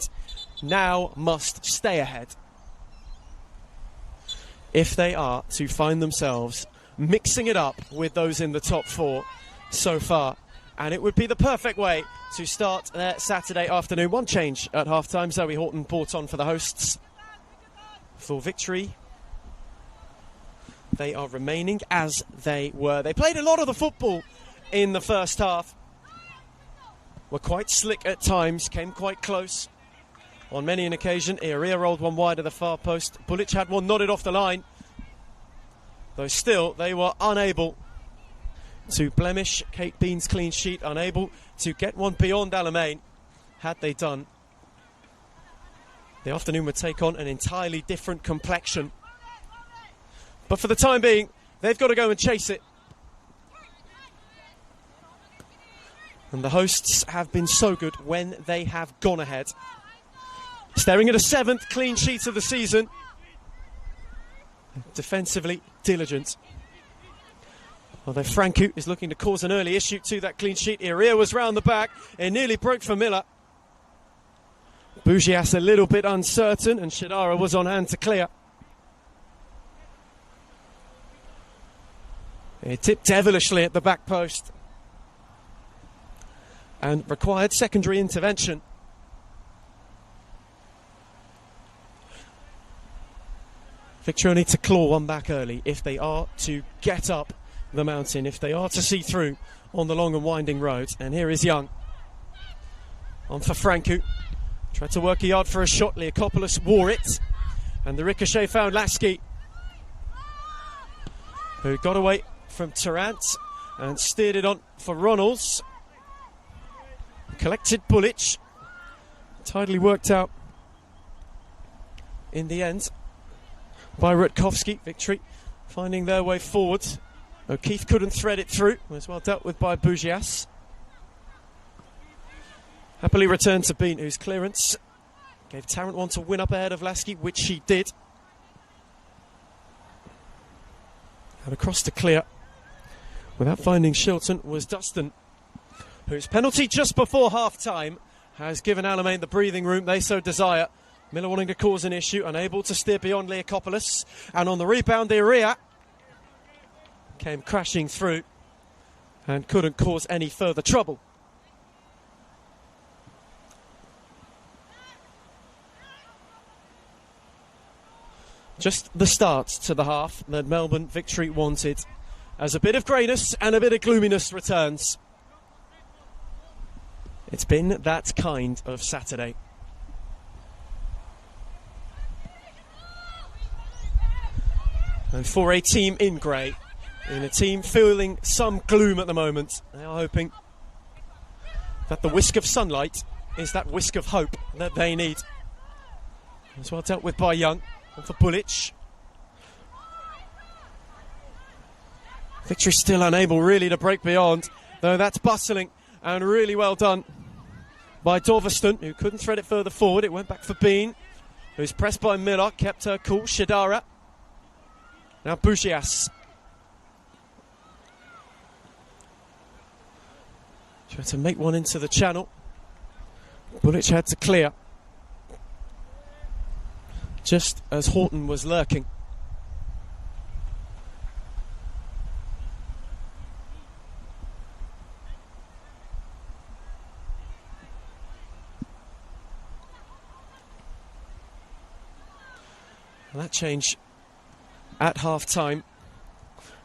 Now must stay ahead if they are to find themselves mixing it up with those in the top four so far. And it would be the perfect way to start their Saturday afternoon. One change at half-time. Zoe Horton brought on for the hosts. For Victory, they are remaining as they were. They played a lot of the football in the first half. Were quite slick at times, came quite close on many an occasion. Iria rolled one wide of the far post. Bulic had one nodded off the line. Though still, they were unable to blemish Kate Bean's clean sheet, unable to get one beyond Alamein. Had they done, the afternoon would take on an entirely different complexion. But for the time being, they've got to go and chase it. And the hosts have been so good when they have gone ahead. Staring at a 7th clean sheet of the season. Defensively diligent. Although Francu is looking to cause an early issue to that clean sheet. Iria was round the back. It nearly broke for Miller. Bugias a little bit uncertain, and Shadara was on hand to clear. It tipped devilishly at the back post and required secondary intervention. Victory need to claw one back early if they are to get up the mountain, if they are to see through on the long and winding road. And here is Young on for Francu. Tried to work a yard for a shot. Leakopoulos wore it, and the ricochet found Lasky, who got away from Tarrant and steered it on for Ronalds. Collected Bulic. Tidily worked out in the end by Rutkowski. Victory finding their way forward. O'Keefe couldn't thread it through. Was well dealt with by Bugias. Happily returned to Bean, whose clearance gave Tarrant one to win up ahead of Lasky, which she did. And across to clear without finding Shilton was Dustin, whose penalty just before half-time has given Alamein the breathing room they so desire. Miller wanting to cause an issue, unable to steer beyond Leakopoulos. And on the rebound, Iria came crashing through and couldn't cause any further trouble. Just the start to the half that Melbourne Victory wanted, as a bit of greyness and a bit of gloominess returns. It's been that kind of Saturday. And for a team in grey, in a team feeling some gloom at the moment, they are hoping that the whisk of sunlight is that whisk of hope that they need. As well dealt with by Young, and for Bulic. Victory still unable really to break beyond, though that's bustling and really well done by Dorveston, who couldn't thread it further forward. It went back for Bean, who's pressed by Miller, kept her cool. Shadara. Now Bugias. Tried to make one into the channel. Bulic had to clear, just as Horton was lurking. And that change at half-time,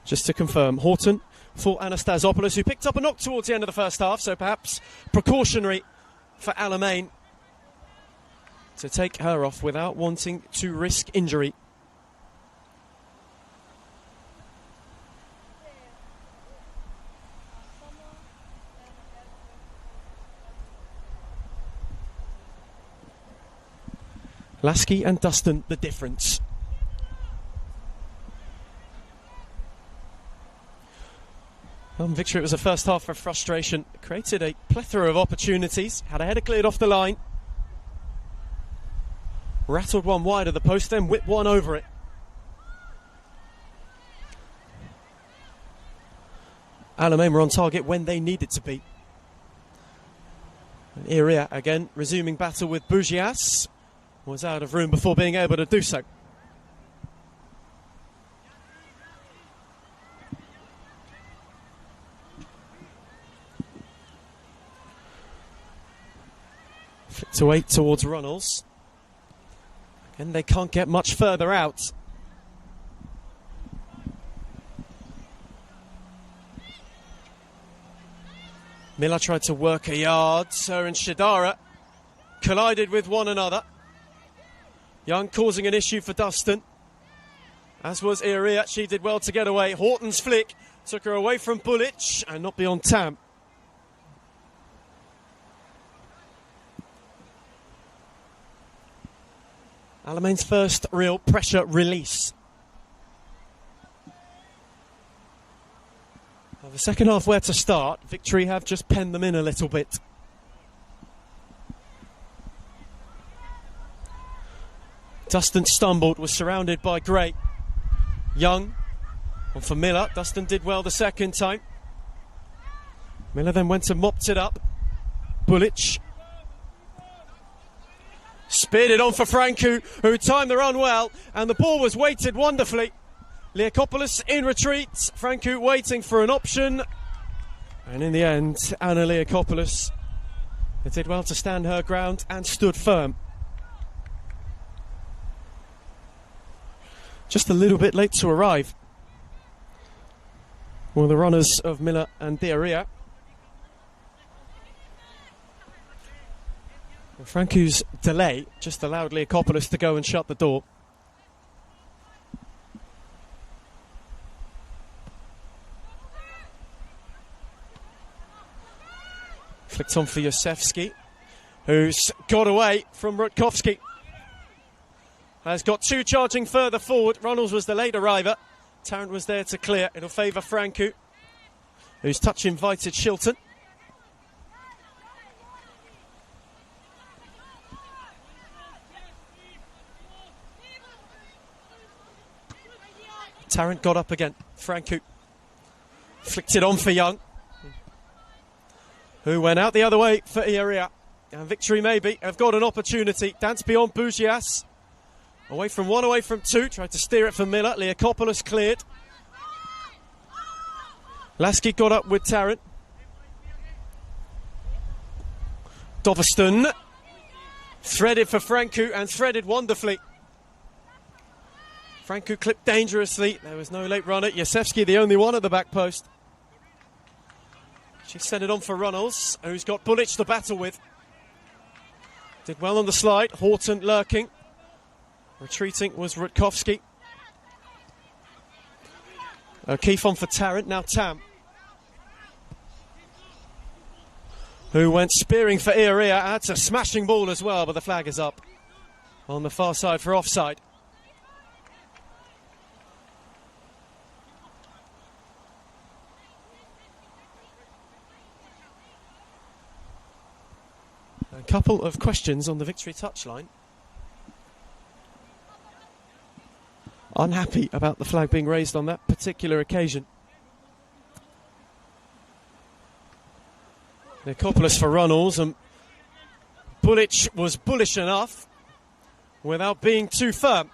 just to confirm, Horton for Anastasopoulos, who picked up a knock towards the end of the first half, so perhaps precautionary for Alamein to take her off without wanting to risk injury. Lasky and Dustin, the difference. Victory, it was a first half of frustration. Created a plethora of opportunities. Had a header cleared off the line. Rattled one wide of the post, then whipped one over it. Alamein were on target when they needed to be. And Iria again resuming battle with Bugias. Was out of room before being able to do so. Flick to 8 towards Runnels. Again, they can't get much further out. Miller tried to work a yard. Sir and Shidara collided with one another. Young causing an issue for Dustin, as was Iria. She did well to get away. Horton's flick took her away from Bulic and not beyond Tam. Alamein's first real pressure release. Well, the second half where to start. Victory have just penned them in a little bit. Dustin stumbled, was surrounded by Gray. Young on for Miller. Dustin did well the second time. Miller then went and mopped it up. Bulic speared it on for Francu, who timed the run well, and the ball was weighted wonderfully. Liakopoulos in retreat. Francu waiting for an option. And in the end, Anna Liakopoulos did well to stand her ground and stood firm. Just a little bit late to arrive. Well, the runners of Miller and Diarria. Francu's delay just allowed Liakopoulos to go and shut the door. Flicked on for Yosefsky, who's got away from Rutkowski. Has got two charging further forward. Runnels was the late arriver. Tarrant was there to clear. It'll favour Francu, whose touch invited Shilton. Tarrant got up again. Francu flicked it on for Young, who went out the other way for Iria. And Victory maybe have got an opportunity. Dance beyond Bugias. Away from one, away from two. Tried to steer it for Miller. Liakopoulos cleared. Lasky got up with Tarrant. Doveston threaded for Francu and threaded wonderfully. Francu clipped dangerously. There was no late runner. Yosefsky the only one at the back post. She sent it on for Runnels, who's got Bulic to battle with. Did well on the slide. Horton lurking. Retreating was Rutkowski. O'Keefe on for Tarrant, now Tam, who went spearing for Iria. That's a smashing ball as well, but the flag is up on the far side for offside. A couple of questions on the Victory touchline. Unhappy about the flag being raised on that particular occasion. Liakopoulos for Runnels, and Bulic was bullish enough without being too firm.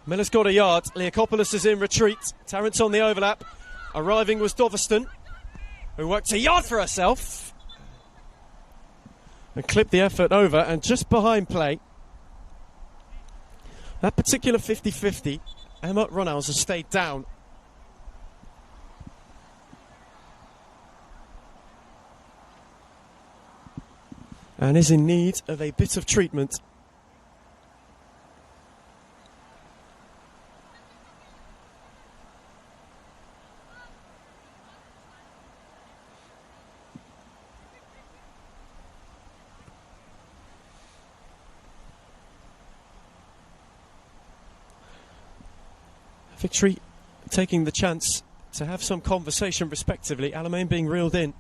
Miller's got a yard. Liakopoulos is in retreat. Tarrant's on the overlap. Arriving was Doveston, who worked a yard for herself and clipped the effort over, and just behind play. That particular 50-50, Emma Runnels has stayed down. and is in need of a bit of treatment. Victory taking the chance to have some conversation respectively. Alamein being reeled in.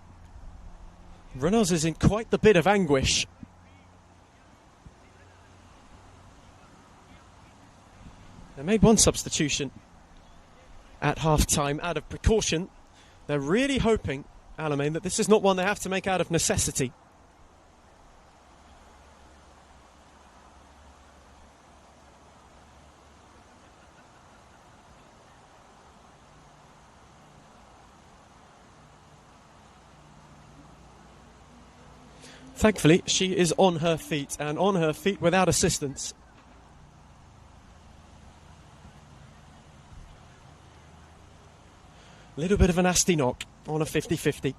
Reynolds is in quite the bit of anguish. They made one substitution at half-time out of precaution. They're really hoping, Alamein, that this is not one they have to make out of necessity. Thankfully, she is on her feet, and on her feet without assistance. A little bit of a nasty knock on a 50-50.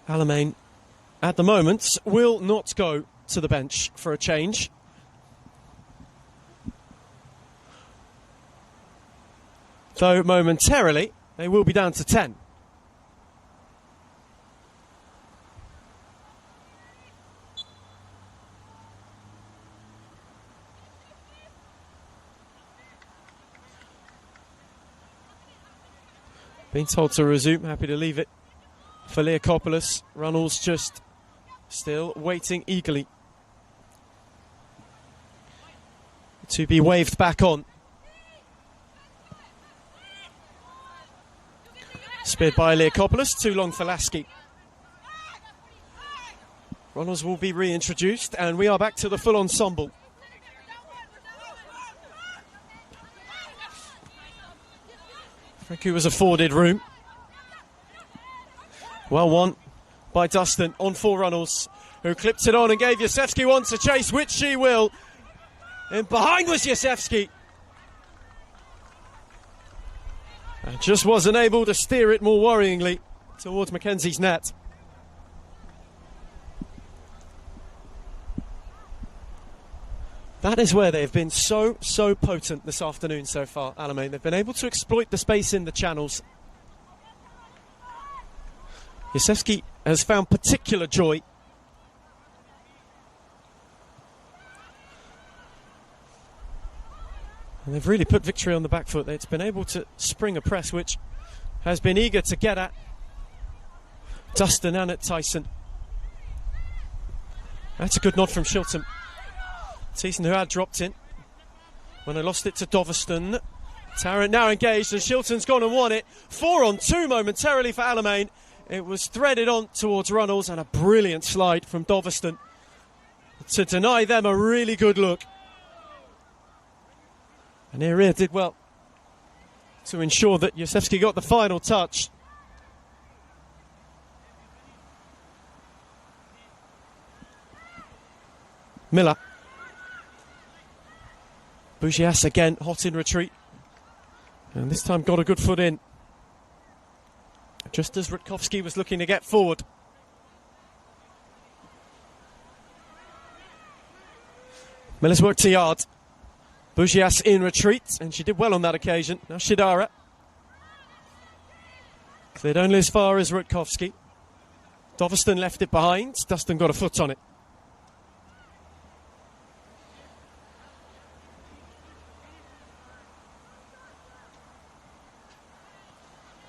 Alamein, at the moment, will not go to the bench for a change. Though momentarily, they will be down to 10. Being told to resume, happy to leave it for Leakopoulos. Runnels just still waiting eagerly to be waved back on. Speared by Leakopoulos, too long for Lasky. Runnels will be reintroduced, and we are back to the full ensemble. Franku was afforded room. Well won by Dustin on for Runnels, who clipped it on and gave Yasevsky one to chase, which she will. And behind was Yasevsky. And just wasn't able to steer it more worryingly towards Mackenzie's net. That is where they've been so potent this afternoon so far, Alamein. They've been able to exploit the space in the channels. Yasevsky has found particular joy. And they've really put Victory on the back foot. It's been able to spring a press which has been eager to get at Dustin and at Tyson. That's a good nod from Shilton. Tyson, who had dropped in when they lost it to Doveston. Tarrant now engaged, and Shilton's gone and won it. 4-on-2 momentarily for Alamein. It was threaded on towards Runnels, and a brilliant slide from Doveston to deny them a really good look. And Iria did well to ensure that Yasevsky got the final touch. Miller. Bugias again, hot in retreat. And this time got a good foot in. Just as Rutkowski was looking to get forward. Miller's worked to yard. Bugias in retreat, and she did well on that occasion. Now Shidara. Cleared only as far as Rutkowski. Doveston left it behind. Dustin got a foot on it.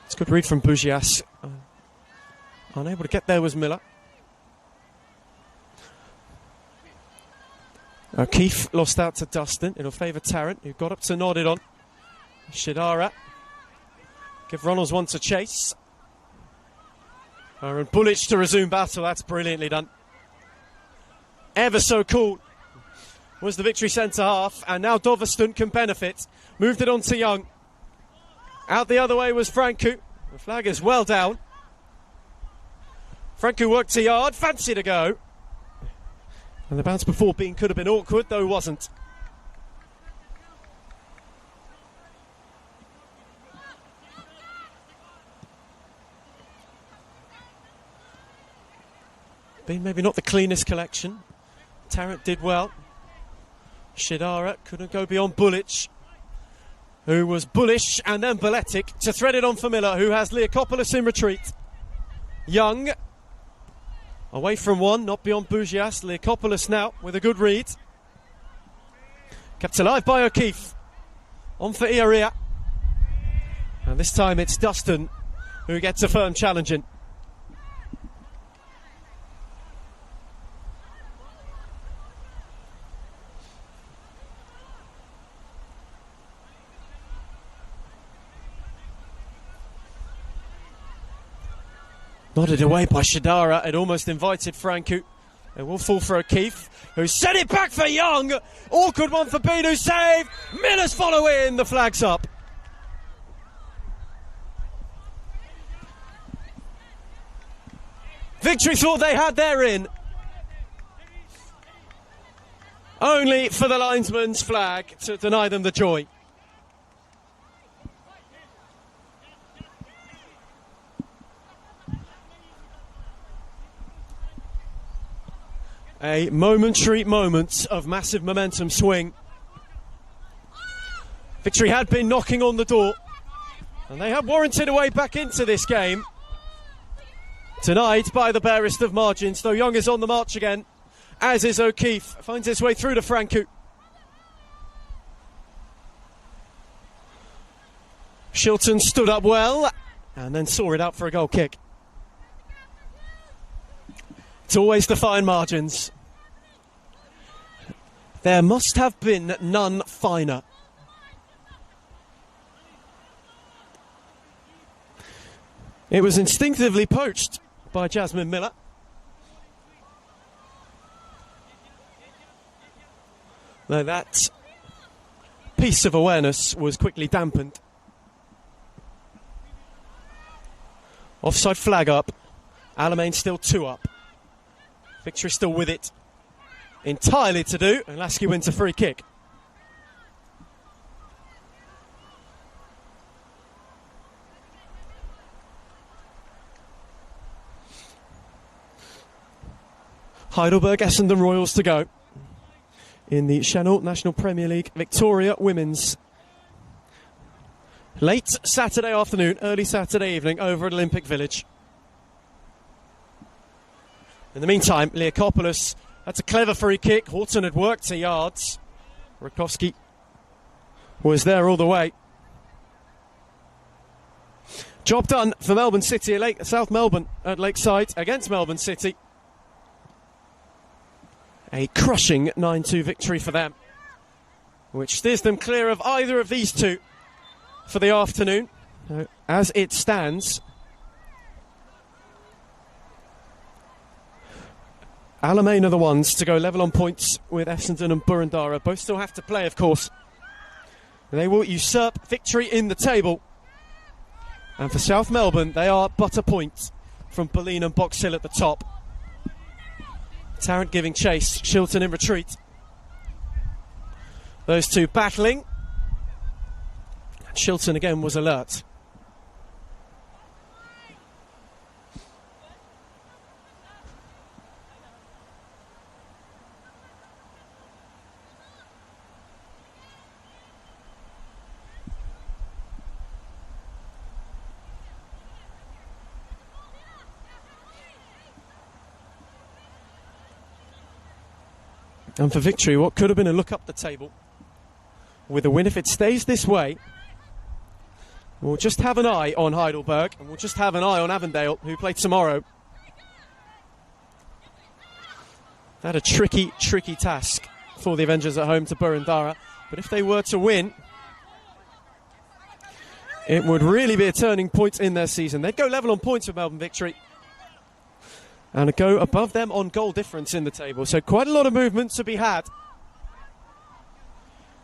It's a good read from Bugias. Unable to get there was Miller. O'Keefe lost out to Dustin. It'll favour Tarrant, who got up to nod it on. Shidara. Give Runnels one to chase. And Bullich to resume battle. That's brilliantly done. Ever so cool was the Victory centre half. And now Doveston can benefit. Moved it on to Young. Out the other way was Franku. The flag is well down. Franku worked to yard. Fancy to go. And the bounce before being could have been awkward, though wasn't. Been maybe not the cleanest collection. Tarrant did well. Shidara couldn't go beyond Bullic, who was bullish, and then Beletic to thread it on for Miller, who has Leakopoulos in retreat. Young away from one, not beyond Bougias. Leakopoulos now with a good read. Kept alive by O'Keefe. On for Iaria. And this time it's Dustin who gets a firm challenge in. Nodded away by Shidara. It almost invited Franku. It will fall for O'Keefe, who sent it back for Young. Awkward one for Bean, who saved. Miller's following. The flag's up. Victory thought they had their in. Only for the linesman's flag to deny them the joy. A momentary moment of massive momentum swing. Victory had been knocking on the door, and they had warranted a way back into this game. Denied by the barest of margins, though Young is on the march again, as is O'Keefe. Finds his way through to Franku. Shilton stood up well, and then saw it out for a goal kick. It's always the fine margins. There must have been none finer. It was instinctively poached by Jasmine Miller. Though that piece of awareness was quickly dampened. Offside flag up. Alamein still 2 up. Victory still with it. Entirely to do, and Lasky wins a free kick. Heidelberg, Essendon Royals to go in the Senol National Premier League Victoria Women's. Late Saturday afternoon, early Saturday evening over at Olympic Village. In the meantime, Leakopoulos, that's a clever free kick. Horton had worked to yards. Rakowski was there all the way. Job done for Melbourne City, South Melbourne at Lakeside against Melbourne City. A crushing 9-2 victory for them, which steers them clear of either of these two for the afternoon. As it stands, Alamein are the ones to go level on points with Essendon and Boroondara. Both still have to play, of course. They will usurp victory in the table. And for South Melbourne, they are but a point from Boleyn and Box Hill at the top. Tarrant giving chase, Shilton in retreat. Those two battling. And Shilton again was alert. And for victory, what could have been a look up the table with a win, if it stays this way, we'll just have an eye on Heidelberg, and we'll just have an eye on Avondale, who play tomorrow. That a tricky task for the Avengers at home to Boroondara. But if they were to win, it would really be a turning point in their season. They'd go level on points with Melbourne Victory and go above them on goal difference in the table. So quite a lot of movement to be had.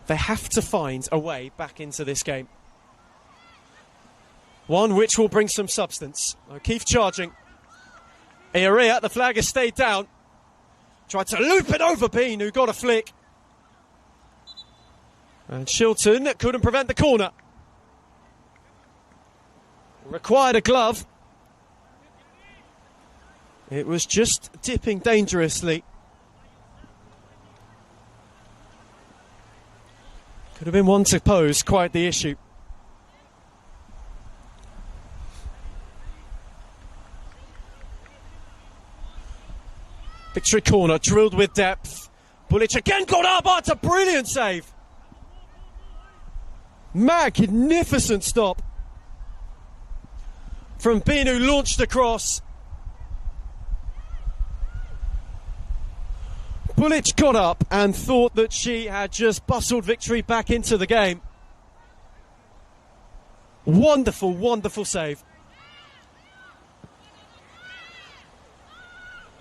They have to find a way back into this game. One which will bring some substance. O'Keefe charging. Iaria, the flag has stayed down. Tried to loop it over Bean, who got a flick. And Shilton couldn't prevent the corner. Required a glove. It was just dipping dangerously. Could have been one to pose quite the issue. Victory corner, drilled with depth. Bulic again got up, but it's a brilliant save. Magnificent stop from Binu, launched across. Bulic got up and thought that she had just bustled Victory back into the game. Wonderful, wonderful save.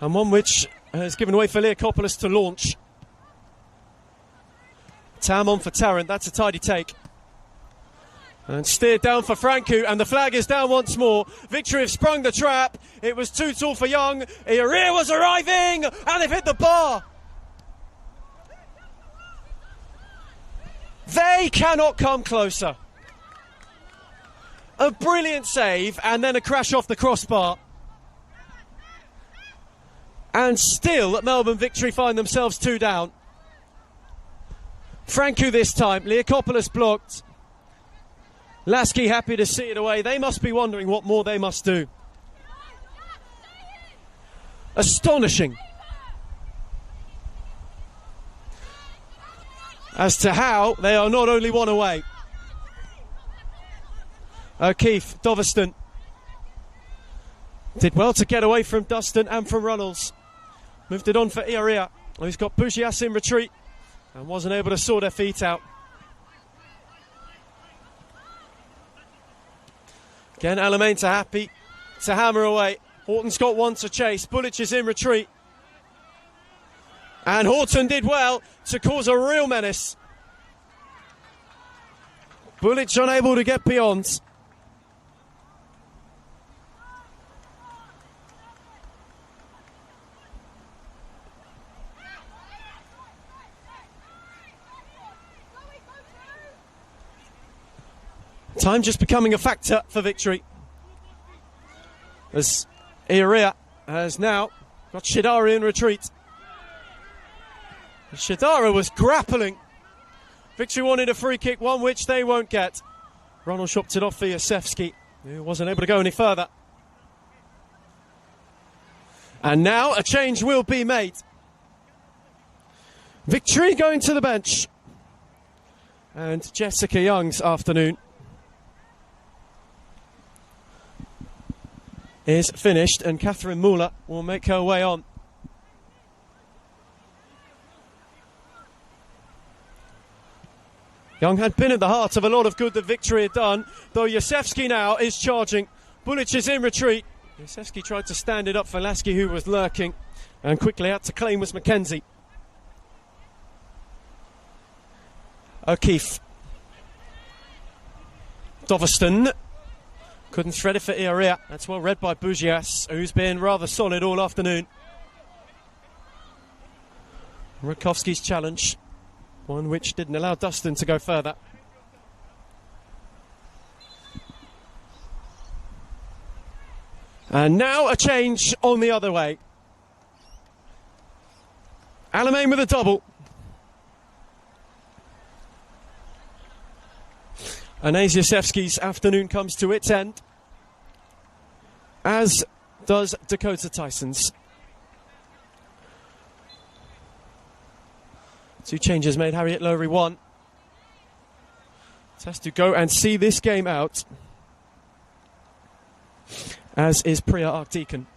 And one which has given way for Leakopoulos to launch. Tam on for Tarrant, that's a tidy take. And steered down for Francu, and the flag is down once more. Victory have sprung the trap. It was too tall for Young. Iria was arriving, and they've hit the bar. They cannot come closer. A brilliant save, and then a crash off the crossbar. And still, Melbourne Victory find themselves 2 down. Francu this time, Leakopoulos blocked. Lasky happy to see it away. They must be wondering what more they must do. Astonishing. As to how they are not only one away. O'Keefe, Doveston. Did well to get away from Dustin and from Runnels. Moved it on for Iria, who's got Bugias in retreat and wasn't able to sort their feet out. Again, Alamein to happy to hammer away. Horton's got one to chase. Bulic is in retreat. And Horton did well to cause a real menace. Bulic unable to get beyond. Time just becoming a factor for Victory. As Iria has now got Shidara in retreat. Shidara was grappling. Victory wanted a free kick, one which they won't get. Ronald shopped it off for Yosefsky, who wasn't able to go any further. And now a change will be made. Victory going to the bench. And Jessica Young's afternoon is finished, and Catherine Muller will make her way on. Young had been at the heart of a lot of good that Victory had done, though Yosefsky now is charging. Bulic is in retreat. Yosefsky tried to stand it up for Lasky, who was lurking, and quickly out to claim was Mackenzie. O'Keefe. Doveston. Couldn't thread it for Iria. That's well read by Bugias, who's been rather solid all afternoon. Rutkowski's challenge, one which didn't allow Dustin to go further. And now a change on the other way. Alamein with a double. And Yosefsky's afternoon comes to its end, as does Dakota Tyson's. 2 changes made. Harriet Lowry 1. Has to go and see this game out, as is Priya Archdeacon.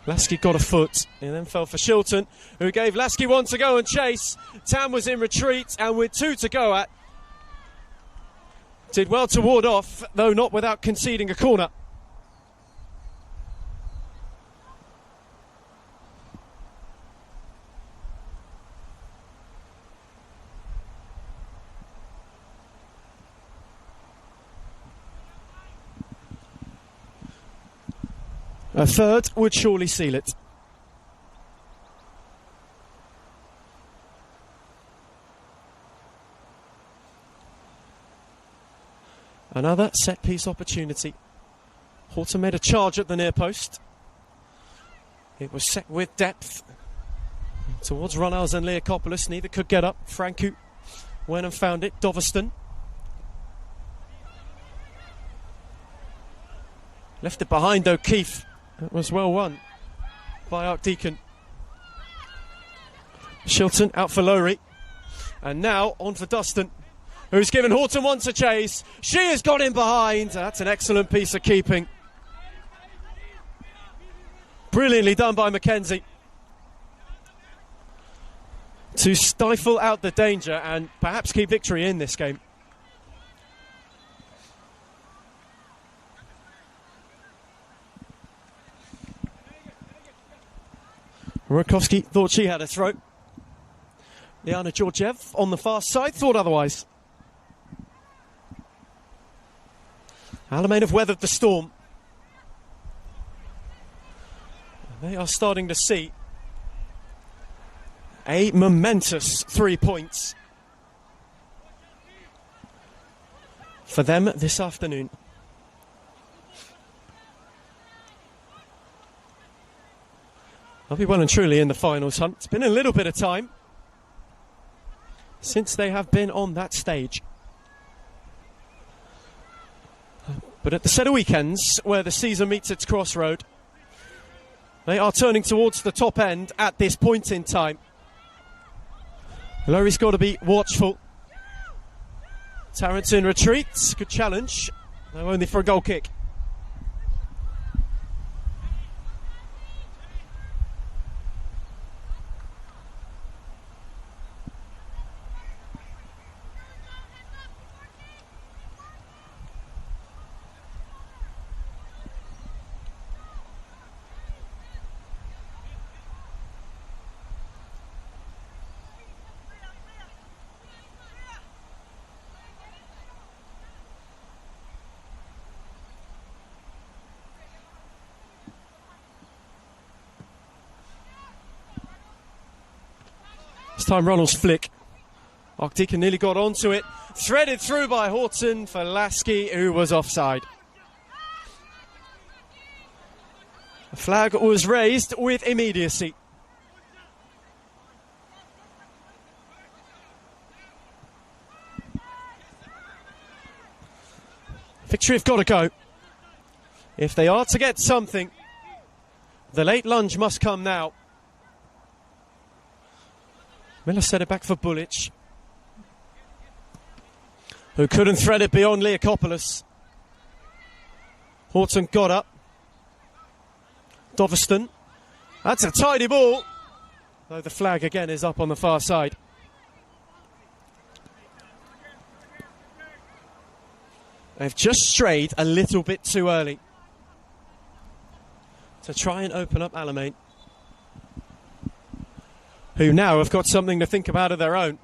Lasky got a foot and then fell for Shilton, who gave Lasky one to go and chase. Tam was in retreat, and with 2 to go at, did well to ward off, though not without conceding a corner. A third would surely seal it. Another set-piece opportunity. Horton made a charge at the near post. It was set with depth towards Runnels and Leakopoulos. Neither could get up. Francu went and found it. Doveston left it behind O'Keefe. It was well won by Archdeacon. Shilton out for Lowry. And now on for Dustin, who's given Horton one to chase. She has got in behind. That's an excellent piece of keeping. Brilliantly done by Mackenzie to stifle out the danger and perhaps keep victory in this game. Rakowski thought she had a throw. Liana Georgiev on the far side thought otherwise. Alamein have weathered the storm. They are starting to see a momentous 3 points for them this afternoon. They'll be well and truly in the finals hunt. It's been a little bit of time since they have been on that stage. But at the set of weekends where the season meets its crossroad, they are turning towards the top end at this point in time. Lowry's got to be watchful. Tarrant in retreat. Good challenge, though only for a goal kick. This time Ronald's flick. Archdeacon nearly got onto it. Threaded through by Horton for Lasky, who was offside. The flag was raised with immediacy. Victory have got to go. If they are to get something, the late lunge must come now. Miller set it back for Bulic, who couldn't thread it beyond Leakopoulos. Horton got up. Doveston. That's a tidy ball, though the flag again is up on the far side. They've just strayed a little bit too early to try and open up Alamein, who now have got something to think about of their own.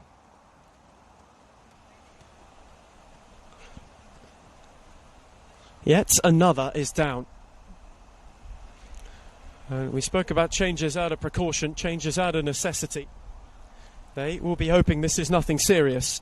Yet another is down. We spoke about changes out of precaution, changes out of necessity. They will be hoping this is nothing serious.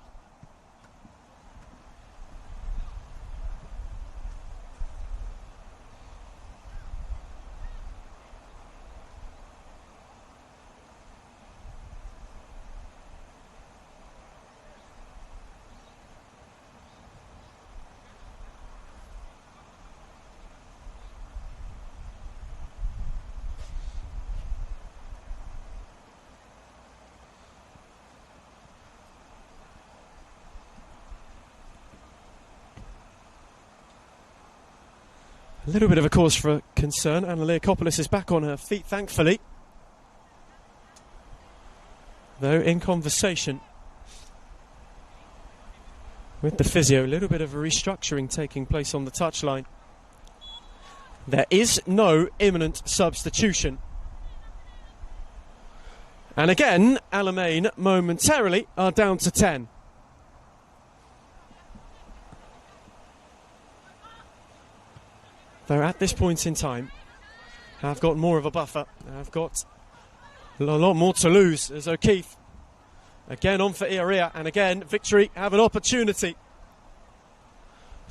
A little bit of a cause for concern. Anna Leakopoulos is back on her feet, thankfully. Though in conversation with the physio, a little bit of a restructuring taking place on the touchline. There is no imminent substitution. And again, Alamein momentarily are down to 10. Though at this point in time, have got more of a buffer. Have got a lot more to lose as O'Keefe again on for Ioria, and again Victory have an opportunity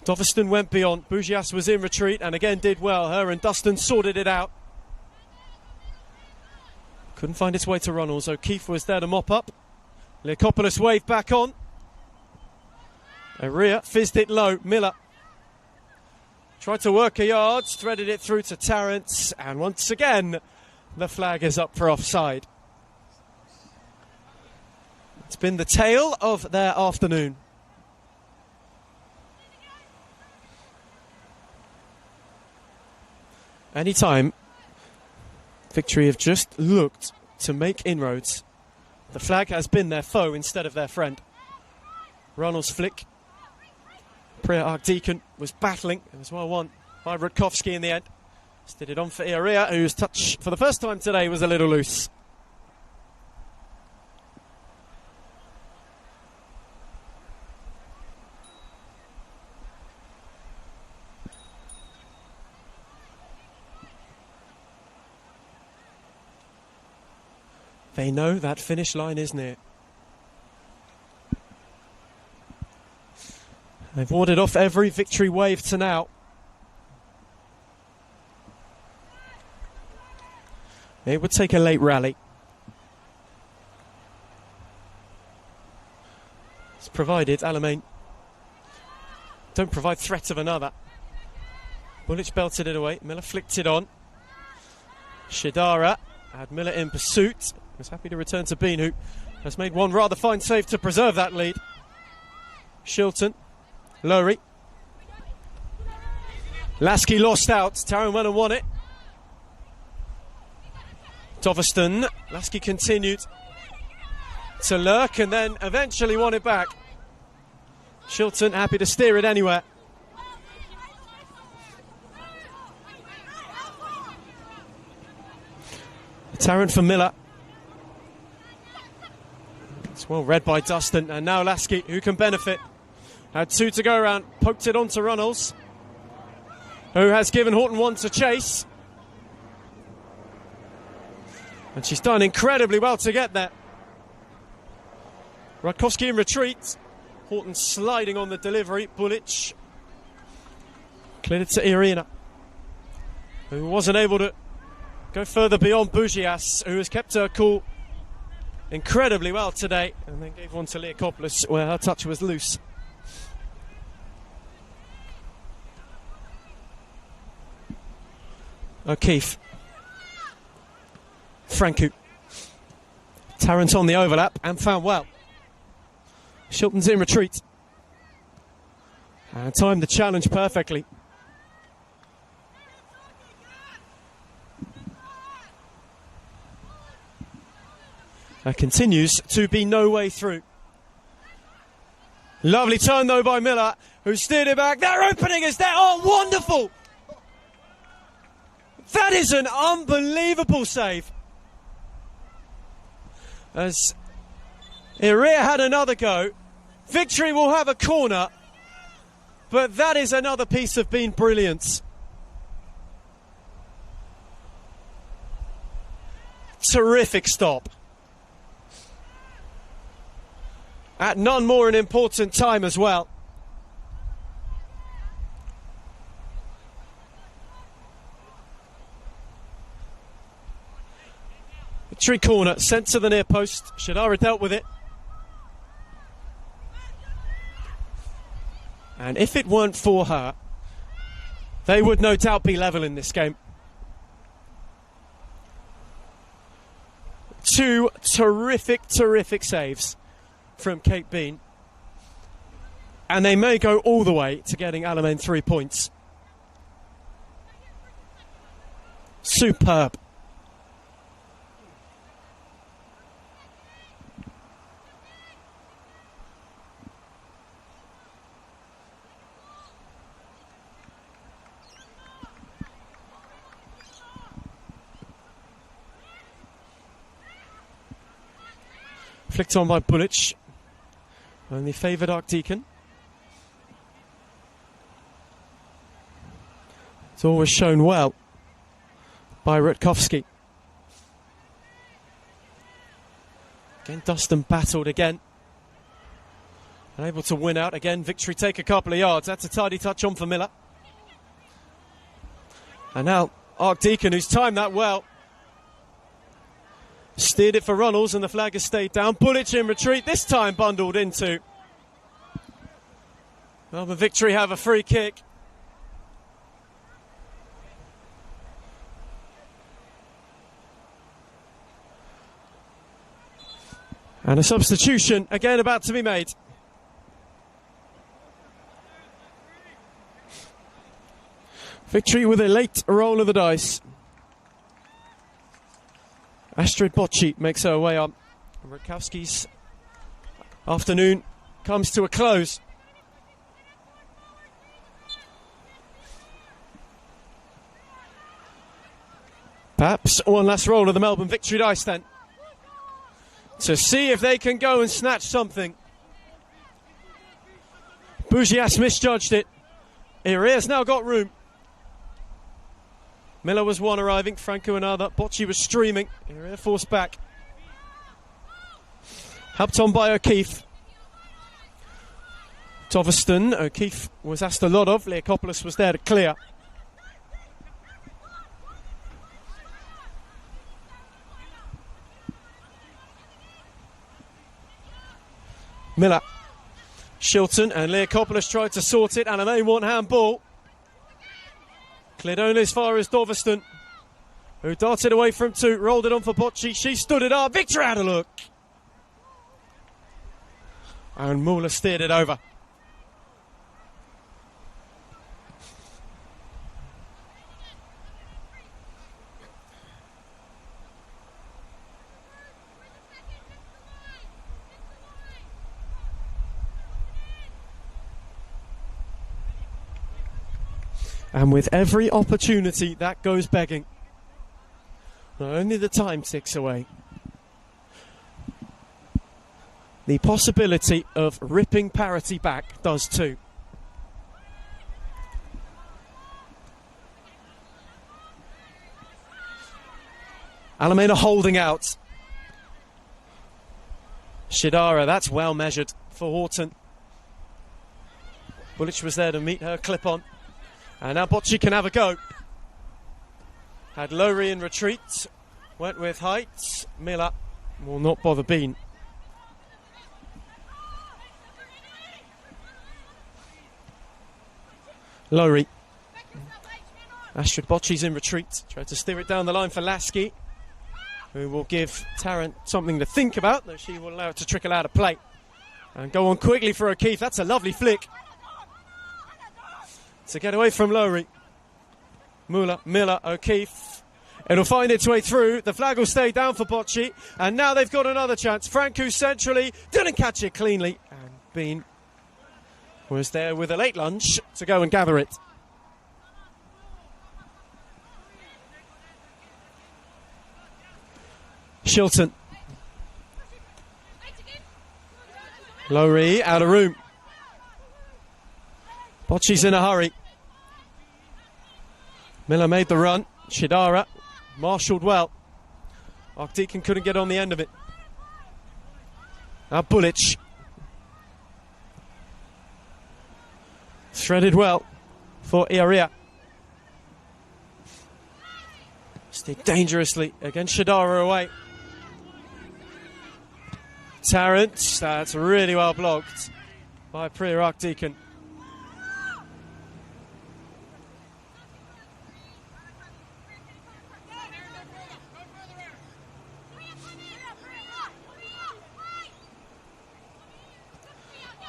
Doveston went beyond. Bugias was in retreat and again did well. Her and Dustin sorted it out. Couldn't find its way to Runnels. O'Keefe was there to mop up. Leakopoulos waved back on. Area fizzed it low. Miller tried to work a yards, threaded it through to Tarrant, and once again the flag is up for offside. It's been the tale of their afternoon. Anytime Victory have just looked to make inroads, the flag has been their foe instead of their friend. Runnels flick. Priya Archdeacon was battling. It was well won by Rutkowski in the end. Did it on for Area, whose touch for the first time today was a little loose. They know that finish line is near. They've warded off every victory wave to now. It would take a late rally. It's provided Alamein don't provide threat of another. Bullich belted it away. Miller flicked it on. Shidara had Miller in pursuit. Was happy to return to Bean, who has made one rather fine save to preserve that lead. Shilton. Lowry. Lasky lost out. Tarrant went and won it. Doveston. Lasky continued to lurk and then eventually won it back. Shilton happy to steer it anywhere. Tarrant for Miller. It's well read by Dustin, and now Lasky, who can benefit. Had two to go around, poked it onto Runnels, who has given Horton one to chase. And she's done incredibly well to get there. Rutkowski in retreat. Horton sliding on the delivery. Bullich cleared it to Irina, who wasn't able to go further beyond Bugias, who has kept her cool incredibly well today, and then gave one to Leakopoulos where her touch was loose. O'Keefe. Franku. Tarrant on the overlap and found well. Shilton's in retreat. And timed the challenge perfectly. There continues to be no way through. Lovely turn though by Miller, who steered it back. Their opening is there. Oh, wonderful! That is an unbelievable save. As Iria had another go, Victory will have a corner, but that is another piece of Bean brilliance. Terrific stop. At none more an important time as well. Victory corner, sent to the near post. Shadara dealt with it. And if it weren't for her, they would no doubt be level in this game. Two terrific, terrific saves from Kate Bean. And they may go all the way to getting Alamein 3 points. Superb. Flicked on by Bullich. Only favoured Archdeacon. It's always shown well by Rutkowski. Again, Dustin battled again. Able to win out. Again, victory take a couple of yards. That's a tidy touch on for Miller. And now Archdeacon, who's timed that well, steered it for Runnels, and the flag has stayed down. Bulic in retreat, this time bundled into. Melbourne Victory have a free kick. And a substitution again about to be made. Victory with a late roll of the dice. Astrid Bocci makes her way up. Rutkowski's afternoon comes to a close. Perhaps one last roll of the Melbourne Victory dice then, to see if they can go and snatch something. Bougias misjudged it. Iria's now got room. Miller was one arriving, Franco another. Bocci was streaming. Iria forced back. Helped on by O'Keefe. Toveston. O'Keefe was asked a lot of. Leakopoulos was there to clear. Miller. Shilton and Leakopoulos tried to sort it. Alamein want handball. Cleared only as far as Toveston, who darted away from two, rolled it on for Bocci. She stood it up. Victor had a look. And Muller steered it over. And with every opportunity, that goes begging. Not only the time ticks away, the possibility of ripping parity back does too. Alamein are holding out. Shidara, that's well measured for Horton. Bulic was there to meet her clip on. And now Bocci can have a go. Had Lowry in retreat. Went with height. Miller will not bother Bean. Lowry. Astrid Bocci's in retreat. Tried to steer it down the line for Lasky, who will give Tarrant something to think about, though she will allow it to trickle out of play. And go on quickly for O'Keefe. That's a lovely flick to get away from Lowry. Miller, O'Keefe. It'll find its way through. The flag will stay down for Bocci. And now they've got another chance. Franco centrally. Didn't catch it cleanly. And Bean was there with a late lunge to go and gather it. Shilton. Lowry out of room. Bocci's in a hurry. Miller made the run. Shidara marshalled well. Archdeacon couldn't get on the end of it. Now Bulic. Threaded well for Iria. Steered dangerously against Shidara away. Tarrant, that's really well blocked by Priya Archdeacon.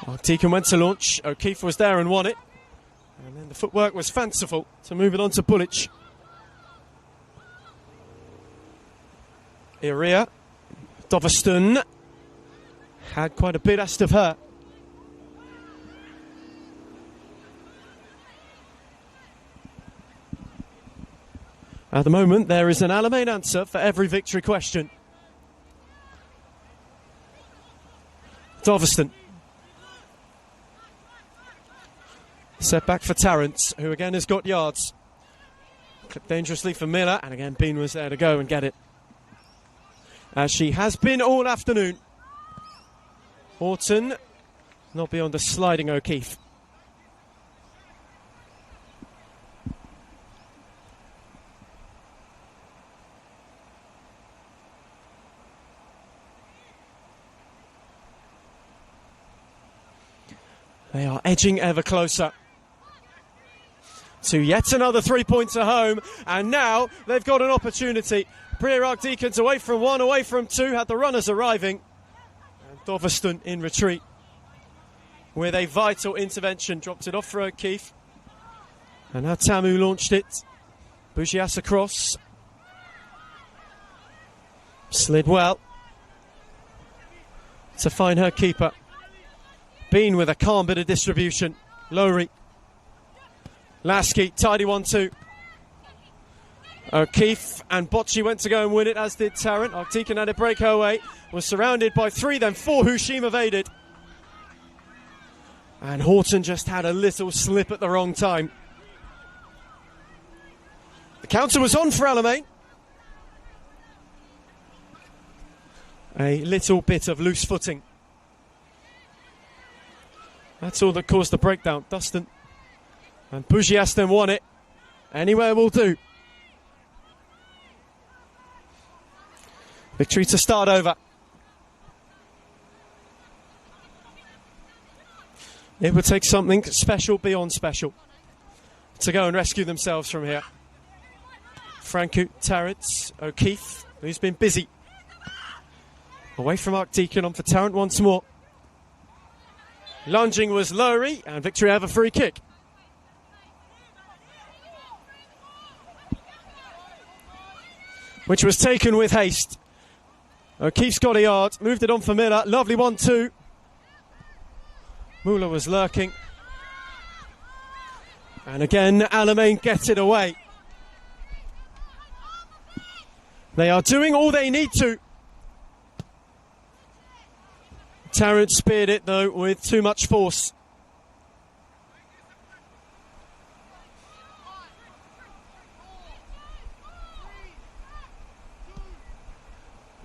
Archdeacon went to launch. O'Keefe was there and won it. And then the footwork was fanciful to move it on to Bulic. Iria. Toveston had quite a bit asked of her. At the moment, there is an Alamein answer for every victory question. Toveston. Set back for Tarrant, who again has got yards. Clipped dangerously for Miller, and again Bean was there to go and get it, as she has been all afternoon. Horton Not beyond a sliding O'Keefe. They are edging ever closer to yet another 3 points at home, and now they've got an opportunity. Priya Archdeacons away from one, away from two, had the runners arriving. And Doveston in retreat with a vital intervention, dropped it off for O'Keefe. And now Tamu launched it. Bugias across. Slid well to find her keeper. Bean with a calm bit of distribution. Lowry. Lasky, tidy 1-2. O'Keefe and Bocci went to go and win it, as did Tarrant. Arctican had to break her way. Was surrounded by three, then four. Hushim evaded. And Horton just had a little slip at the wrong time. The counter was on for Alamein. A little bit of loose footing. That's all that caused the breakdown. Dustin and Bugias then won it. Anywhere will do. Victory to start over. It would take something special beyond special to go and rescue themselves from here. Franku, Tarrant, O'Keefe, who's been busy. Away from Arcdeacon, on for Tarrant once more. Lunging was Lowry, and Victory have a free kick. Which was taken with haste. O'Keefe's got a yard, moved it on for Miller. Lovely 1-2. Muller was lurking. And again, Alamein gets it away. They are doing all they need to. Tarrant speared it, though, with too much force.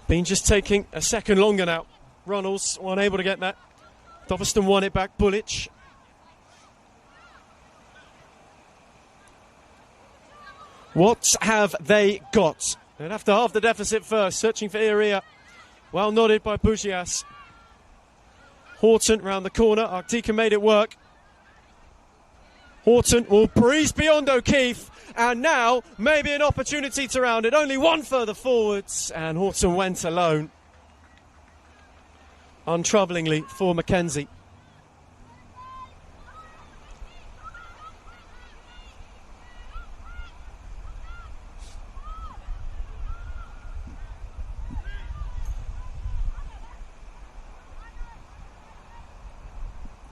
Been just taking a second longer now. Runnels unable to get that. Doveston won it back. Bullich. What have they got? They'd have to halve the deficit first. Searching for Iria. Well nodded by Bugias. Horton round the corner. Arctica made it work. Horton will breeze beyond O'Keefe. And now maybe an opportunity to round it. Only one further forwards. And Horton went alone. Untroublingly for Mackenzie.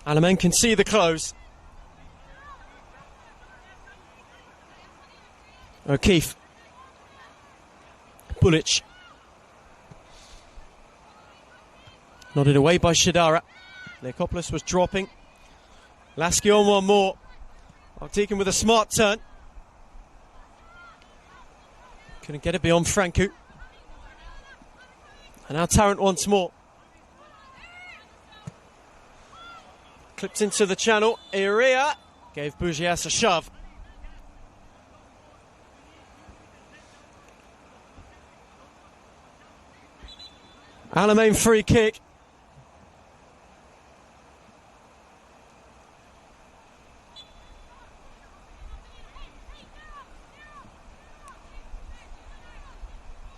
Alamein can see the close. O'Keefe. Bullich. Nodded away by Shidara. Leokopoulos was dropping. Lasky on one more. Arctican with a smart turn. Couldn't get it beyond Franku. And now Tarrant once more. Clipped into the channel. Iria gave Bugias a shove. Alamein free kick.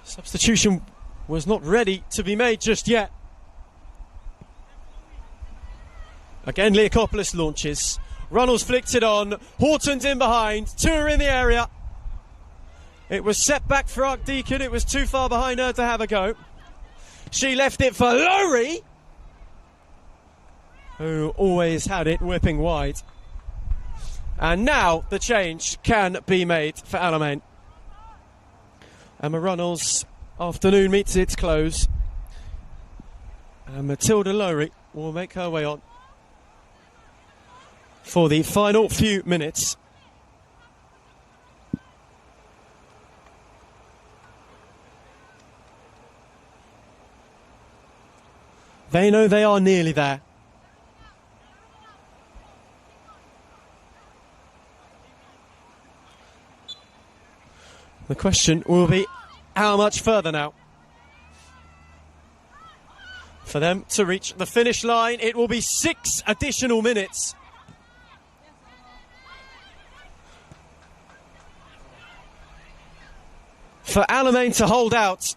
Substitution was not ready to be made just yet. Again, Leokopoulos launches. Runnels flicked it on. Horton's in behind. Two are in the area. It was set back for Arcdeacon. It was too far behind her to have a go. She left it for Lowry, who always had it whipping wide. And now the change can be made for Alamein. Emma Runnels' afternoon meets its close. And Matilda Lowry will make her way on for the final few minutes. They know they are nearly there. The question will be how much further now? For them to reach the finish line, it will be 6 additional minutes. For Alamein to hold out.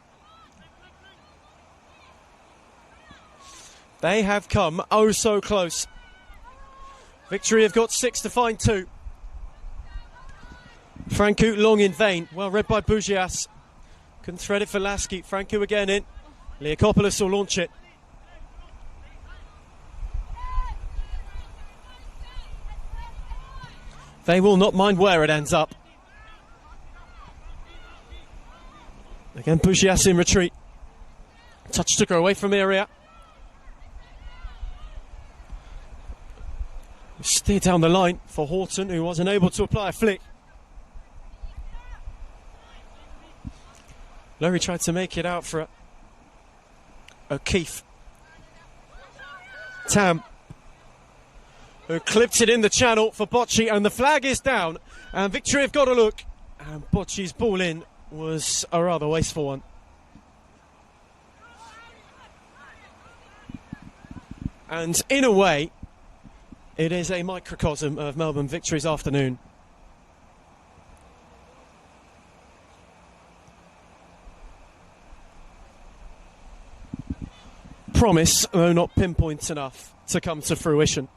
They have come oh so close. Victory have got 6 to find 2. Francu long in vain. Well read by Bugias. Couldn't thread it for Lasky. Francu again in. Leakopoulos will launch it. They will not mind where it ends up. Again, Bugias in retreat. Touch took her away from area. Steer down the line for Horton, who wasn't able to apply a flick. Lowry tried to make it out for O'Keefe. Tam, who clipped it in the channel for Bocci, and the flag is down. And Victory have got a look. And Bocci's ball in was a rather wasteful one. And in a way, it is a microcosm of Melbourne Victory's afternoon. Promise, though not pinpoint enough to come to fruition.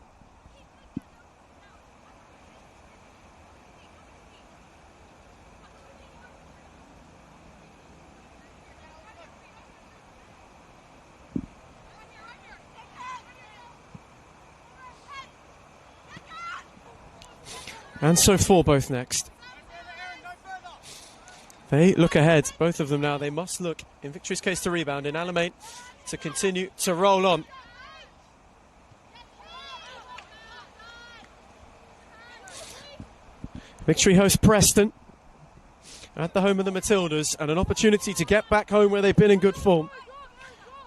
And so for both next. They look ahead, both of them now. They must look, in Victory's case, to rebound. In Alamein, to continue to roll on. Victory host Preston at the home of the Matildas, and an opportunity to get back home where they've been in good form.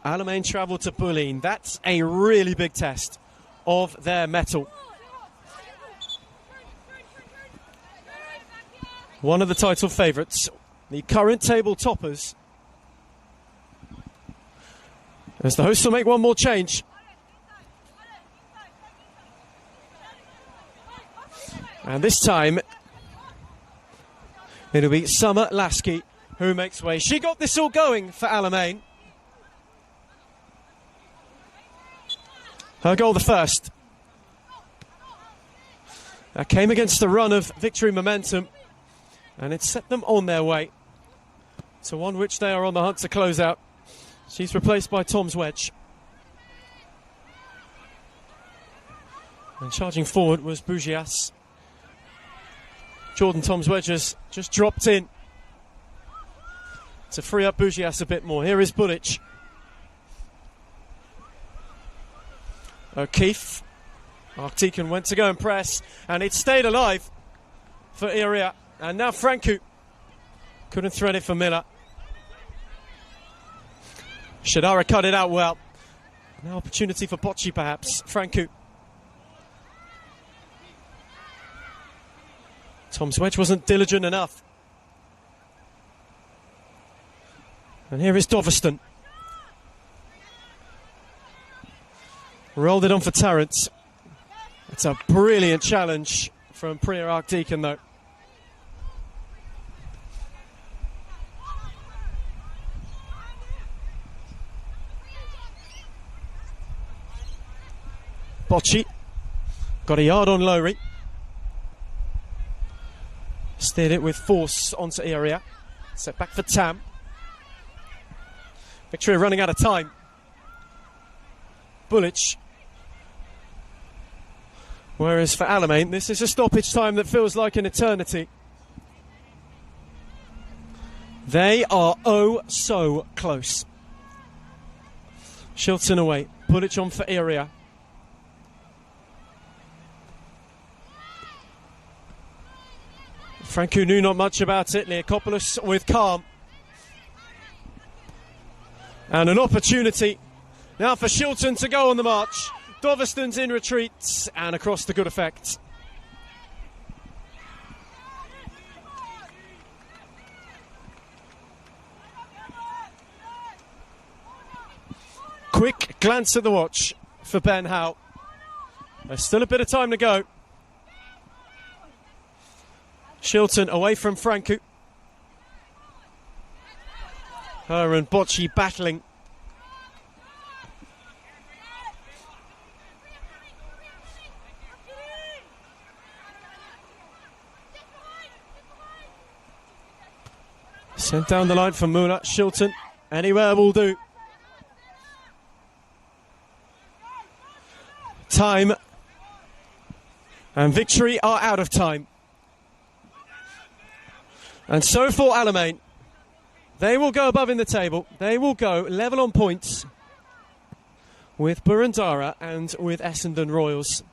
Alamein travel to Bulleen. That's a really big test of their mettle. One of the title favourites, the current table toppers. As the hosts will make one more change. And this time, it'll be Summer Lasky who makes way. She got this all going for Alamein. Her goal the first. That came against the run of Victory momentum. And it set them on their way to one which they are on the hunt to close out. She's replaced by Tom's wedge. And charging forward was Bugias. Jordan Tom's wedge has just dropped in to free up Bugias a bit more. Here is Bulic. O'Keefe. Arctican went to go and press, and it stayed alive for Iria. And now Francu couldn't thread it for Miller. Shadara cut it out well. Now opportunity for Bocci perhaps. Francu. Tom's wedge wasn't diligent enough. And here is Doveston. Rolled it on for Tarrant. It's a brilliant challenge from Priya Arctican though. Bocci got a yard on Lowry. Steered it with force onto area. Set back for Tam. Victory running out of time. Bulic. Whereas for Alamein, this is a stoppage time that feels like an eternity. They are oh so close. Shilton away. Bulic on for area. Francu knew not much about it. Leakopoulos with calm. And an opportunity now for Shilton to go on the march. Doveston's in retreat and across to good effect. quick glance at the watch for Ben Howe. There's still a bit of time to go. Shilton away from Francu. Her and Bocci battling. Sent down the line for Muller. Shilton, anywhere will do. Time and Victory are out of time. And so for Alamein, they will go above in the table. They will go level on points with Boroondara and with Essendon Royals.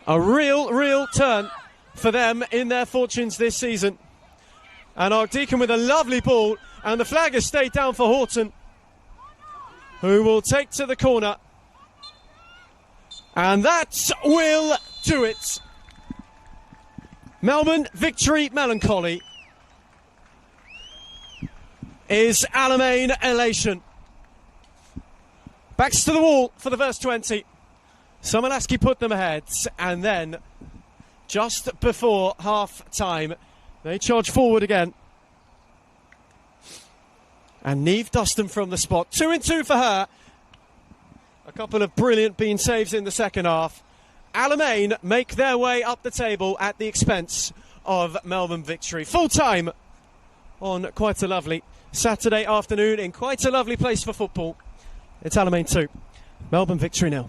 A real turn for them in their fortunes this season. And Archdeacon with a lovely ball, and the flag has stayed down for Horton, who will take to the corner. And that will do it. Melbourne victory melancholy is Alamein elation. Backs to the wall for the first 20. Somolaski put them ahead, and then just before half time they charge forward again. And Niamh Dustin from the spot. 2-2 for her. A couple of brilliant bean saves in the second half. Alamein make their way up the table at the expense of Melbourne victory. Full time on quite a lovely Saturday afternoon in quite a lovely place for football. It's Alamein 2, Melbourne victory 0.